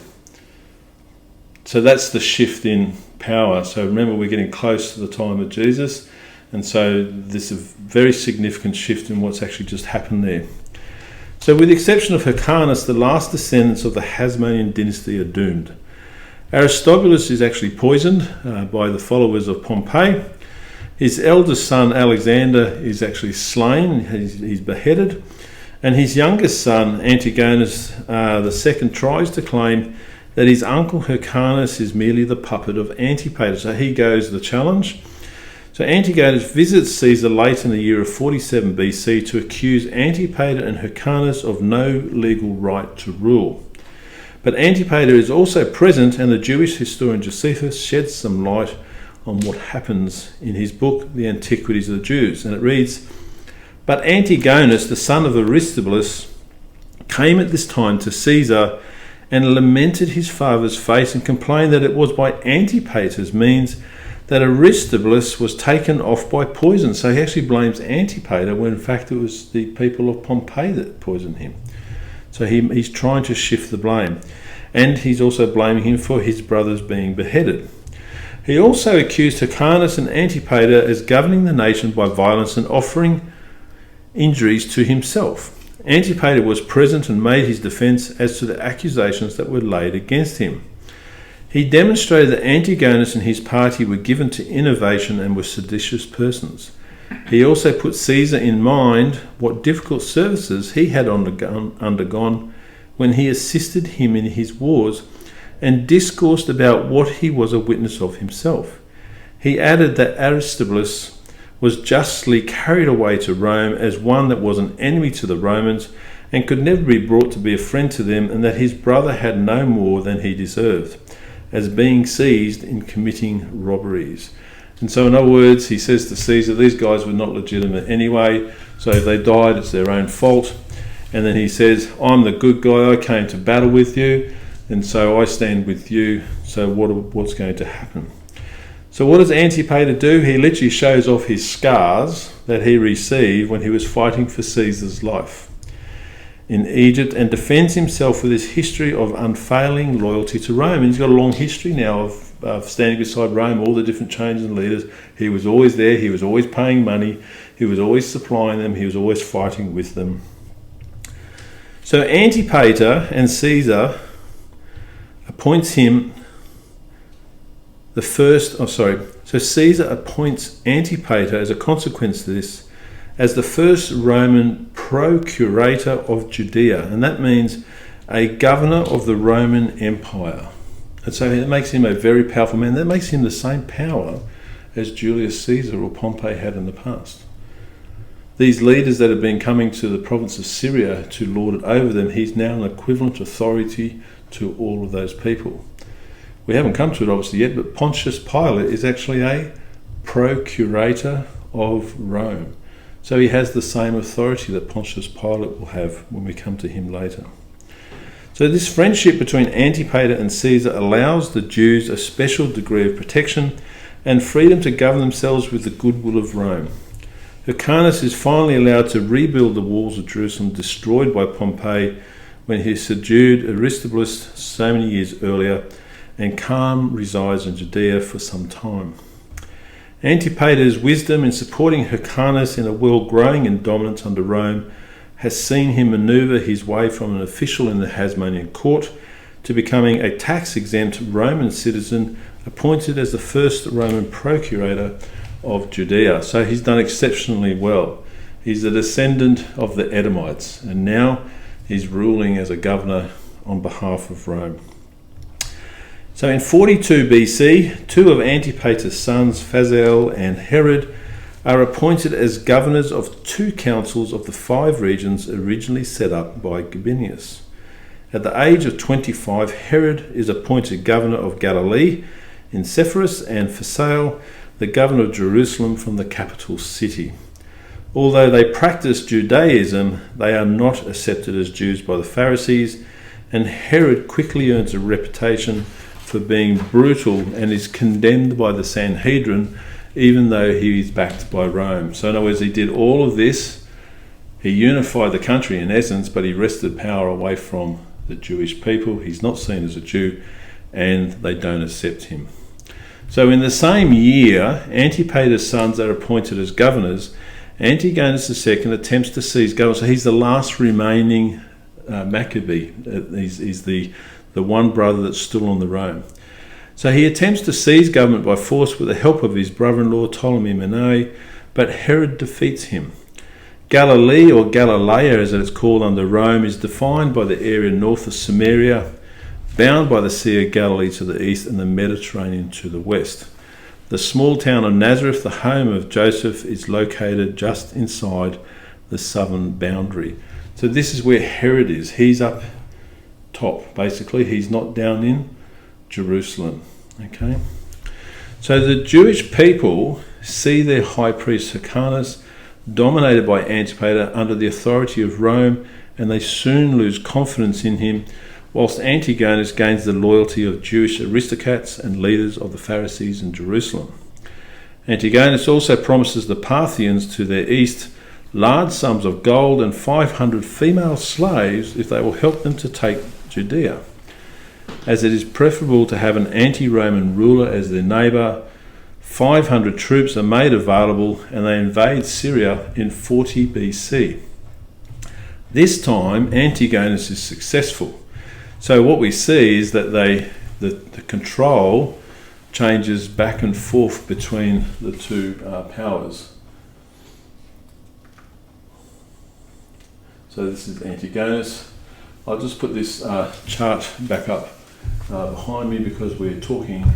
So that's the shift in power. So remember, we're getting close to the time of Jesus, and so this is a very significant shift in what's actually just happened there. So with the exception of Hyrcanus, the last descendants of the Hasmonean dynasty are doomed. Aristobulus is actually poisoned by the followers of Pompey. His eldest son Alexander is actually slain, he's beheaded, and his youngest son Antigonus II tries to claim that his uncle Hyrcanus is merely the puppet of Antipater. So he goes the challenge. So Antigonus visits Caesar late in the year of 47 BC to accuse Antipater and Hyrcanus of no legal right to rule. But Antipater is also present, and the Jewish historian Josephus sheds some light on what happens in his book, The Antiquities of the Jews. And it reads, "But Antigonus, the son of Aristobulus, came at this time to Caesar and lamented his father's fate, and complained that it was by Antipater's means that Aristobulus was taken off by poison." So he actually blames Antipater when in fact it was the people of Pompey that poisoned him. So he's trying to shift the blame. And he's also blaming him for his brothers being beheaded. He also accused Hyrcanus and Antipater as governing the nation by violence and offering injuries to himself. Antipater was present and made his defence as to the accusations that were laid against him. He demonstrated that Antigonus and his party were given to innovation and were seditious persons. He also put Caesar in mind what difficult services he had undergone when he assisted him in his wars, and discoursed about what he was a witness of himself. He added that Aristobulus was justly carried away to Rome as one that was an enemy to the Romans and could never be brought to be a friend to them, and that his brother had no more than he deserved, as being seized in committing robberies. And so in other words, he says to Caesar, these guys were not legitimate anyway, so if they died, it's their own fault. And then he says, I'm the good guy, I came to battle with you, and so I stand with you, so what's going to happen? So what does Antipater do? He literally shows off his scars that he received when he was fighting for Caesar's life in Egypt, and defends himself with his history of unfailing loyalty to Rome. And he's got a long history now of standing beside Rome, all the different changes and leaders. He was always there, he was always paying money, he was always supplying them, he was always fighting with them. So Antipater and Caesar appoints him So Caesar appoints Antipater as a consequence to this as the first Roman procurator of Judea, and that means a governor of the Roman Empire. And so it makes him a very powerful man. That makes him the same power as Julius Caesar or Pompey had in the past. These leaders that have been coming to the province of Syria to lord it over them, he's now an equivalent authority to all of those people. We haven't come to it obviously yet, but Pontius Pilate is actually a procurator of Rome. So he has the same authority that Pontius Pilate will have when we come to him later. So this friendship between Antipater and Caesar allows the Jews a special degree of protection and freedom to govern themselves with the goodwill of Rome. Hyrcanus is finally allowed to rebuild the walls of Jerusalem destroyed by Pompey when he subdued Aristobulus so many years earlier, and calm resides in Judea for some time. Antipater's wisdom in supporting Hyrcanus in a world growing in dominance under Rome has seen him manoeuvre his way from an official in the Hasmonean court to becoming a tax-exempt Roman citizen appointed as the first Roman procurator of Judea. So he's done exceptionally well. He's a descendant of the Edomites, and now he's ruling as a governor on behalf of Rome. So in 42 BC, two of Antipater's sons, Phasael and Herod, are appointed as governors of two councils of the 5 regions originally set up by Gabinius. At the age of 25, Herod is appointed governor of Galilee in Sepphoris, and Phasael the governor of Jerusalem from the capital city. Although they practice Judaism, they are not accepted as Jews by the Pharisees, and Herod quickly earns a reputation for being brutal and is condemned by the Sanhedrin, even though he is backed by Rome. So in other words, he did all of this, he unified the country in essence, but he wrested power away from the Jewish people. He's not seen as a Jew, and they don't accept him. So in the same year, Antipater's sons are appointed as governors. Antigonus II attempts to seize government. So he's the last remaining Maccabee. He's the one brother that's still on the throne. So he attempts to seize government by force with the help of his brother-in-law Ptolemy Menai, but Herod defeats him. Galilee, or Galilee as it is called under Rome, is defined by the area north of Samaria, bound by the Sea of Galilee to the east and the Mediterranean to the west. The small town of Nazareth, the home of Joseph, is located just inside the southern boundary. So this is where Herod is. He's up top, basically. He's not down in Jerusalem. Okay. So the Jewish people see their high priest Hyrcanus dominated by Antipater under the authority of Rome, and they soon lose confidence in him, whilst Antigonus gains the loyalty of Jewish aristocrats and leaders of the Pharisees in Jerusalem. Antigonus also promises the Parthians to their east large sums of gold and 500 female slaves if they will help them to take Judea, as it is preferable to have an anti-Roman ruler as their neighbour. 500 troops are made available, and they invade Syria in 40 BC. This time, Antigonus is successful. So what we see is that the control changes back and forth between the two powers. So this is Antigonus. I'll just put this chart back up behind me because we're talking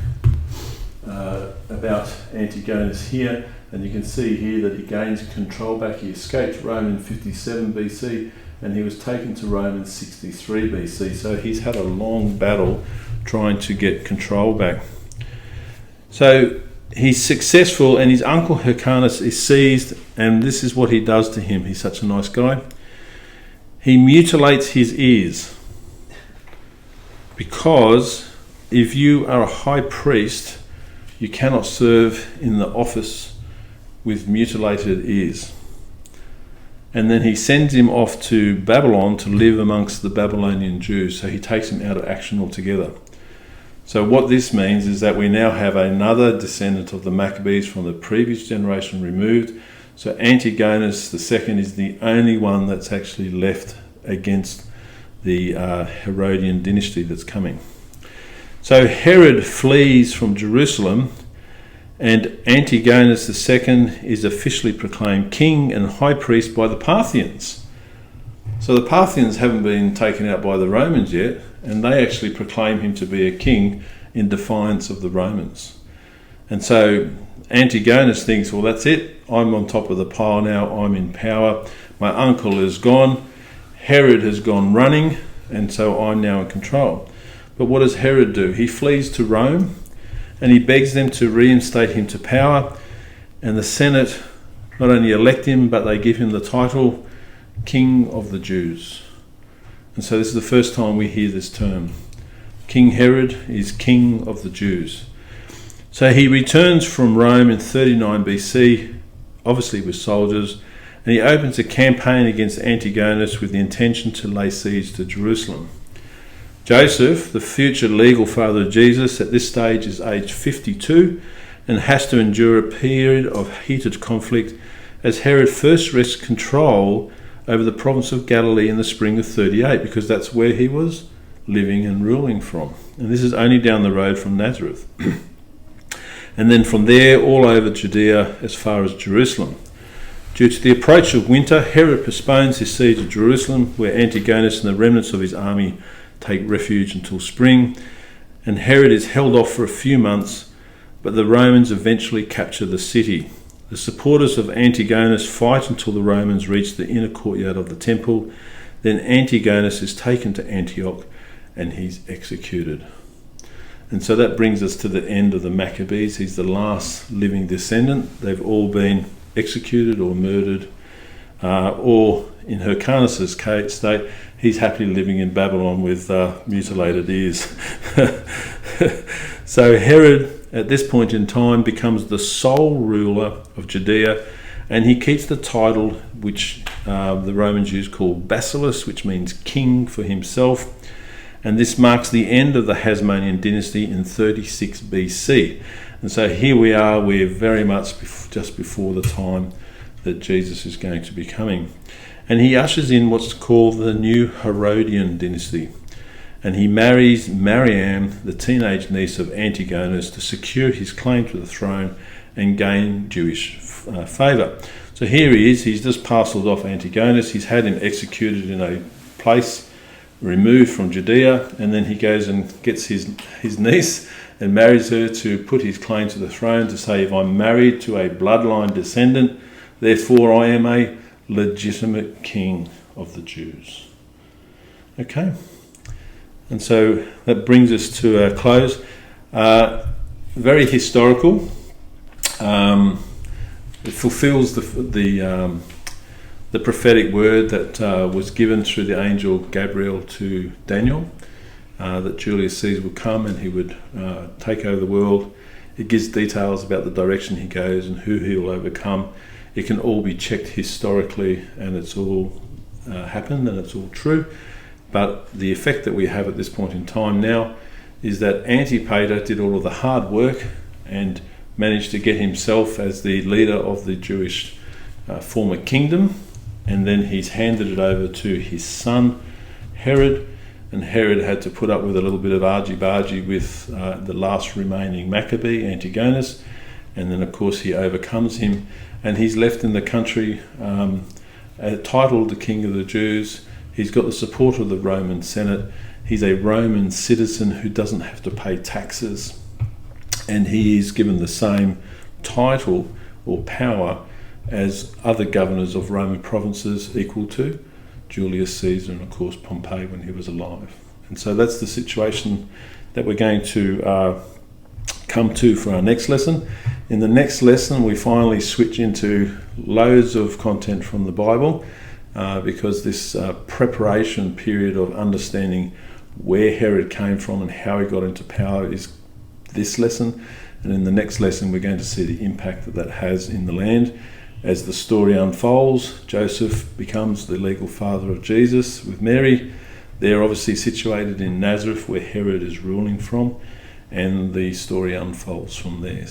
about Antigonus here, and you can see here that he gains control back. He escaped Rome in 57 BC, and he was taken to Rome in 63 BC. So he's had a long battle trying to get control back. So he's successful, and his uncle Hyrcanus is seized, and this is what he does to him. He's such a nice guy. He mutilates his ears, because if you are a high priest, you cannot serve in the office with mutilated ears. And then he sends him off to Babylon to live amongst the Babylonian Jews. So he takes him out of action altogether. So what this means is that we now have another descendant of the Maccabees from the previous generation removed. So Antigonus II is the only one that's actually left against the Herodian dynasty that's coming. So Herod flees from Jerusalem, and Antigonus II is officially proclaimed king and high priest by the Parthians. So the Parthians haven't been taken out by the Romans yet, and they actually proclaim him to be a king in defiance of the Romans. And so Antigonus thinks, well, that's it. I'm on top of the pile now. I'm in power. My uncle is gone. Herod has gone running, and so I'm now in control. But what does Herod do? He flees to Rome, and he begs them to reinstate him to power, and the Senate not only elect him, but they give him the title King of the Jews. And so this is the first time we hear this term. King Herod is king of the Jews. So he returns from Rome in 39 BC, obviously with soldiers, and he opens a campaign against Antigonus with the intention to lay siege to Jerusalem. Joseph, the future legal father of Jesus, at this stage is aged 52 and has to endure a period of heated conflict as Herod first wrests control over the province of Galilee in the spring of 38, because that's where he was living and ruling from. And this is only down the road from Nazareth. And then from there all over Judea as far as Jerusalem. Due to the approach of winter, Herod postpones his siege of Jerusalem, where Antigonus and the remnants of his army take refuge until spring, and Herod is held off for a few months, but the Romans eventually capture the city. The supporters of Antigonus fight until the Romans reach the inner courtyard of the temple. Then Antigonus is taken to Antioch and he's executed. And so that brings us to the end of the Maccabees. He's the last living descendant. They've all been executed or murdered, or in Hyrcanus's state, he's happily living in Babylon with mutilated ears. So Herod, at this point in time, becomes the sole ruler of Judea, and he keeps the title which the Roman Jews call basileus, which means king for himself. And this marks the end of the Hasmonean dynasty in 36 BC. And so here we are, we're very much just before the time that Jesus is going to be coming. And he ushers in what's called the new Herodian dynasty. And he marries Mariam, the teenage niece of Antigonus, to secure his claim to the throne and gain Jewish favour. So here he is, he's just parcelled off Antigonus, he's had him executed in a place removed from Judea, and then he goes and gets his niece and marries her to put his claim to the throne, to say, if I'm married to a bloodline descendant, therefore I am a legitimate king of the Jews. Okay, and so that brings us to a close. Very historical. It fulfills the prophetic word that was given through the angel Gabriel to Daniel, that Julius Caesar would come and he would take over the world. It gives details about the direction he goes and who he will overcome. It can all be checked historically, and it's all happened and it's all true. But the effect that we have at this point in time now is that Antipater did all of the hard work and managed to get himself as the leader of the Jewish former kingdom, and then he's handed it over to his son Herod, and Herod had to put up with a little bit of argy-bargy with the last remaining Maccabee, Antigonus, and then of course he overcomes him, and he's left in the country titled the King of the Jews. He's got the support of the Roman Senate. He's a Roman citizen who doesn't have to pay taxes, and he is given the same title or power as other governors of Roman provinces, equal to Julius Caesar and of course Pompey when he was alive. And so that's the situation that we're going to come to for our next lesson. In the next lesson we finally switch into loads of content from the Bible, because this preparation period of understanding where Herod came from and how he got into power is this lesson. And in the next lesson we're going to see the impact that that has in the land. As the story unfolds, Joseph becomes the legal father of Jesus with Mary. They're obviously situated in Nazareth, where Herod is ruling from, and the story unfolds from there.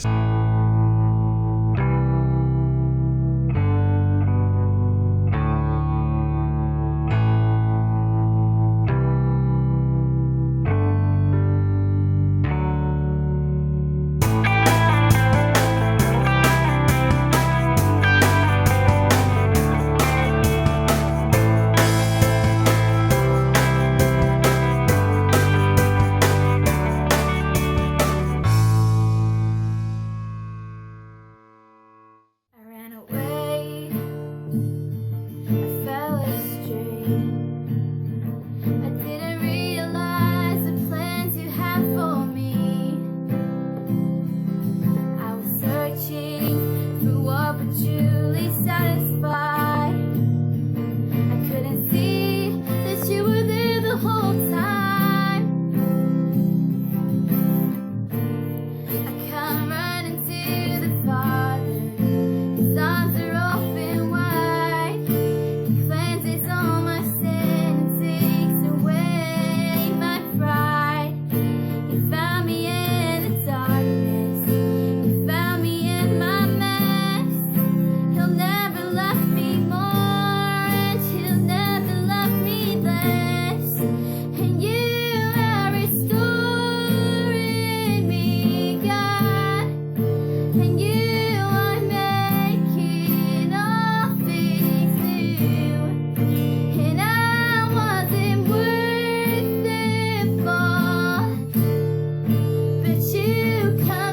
you come.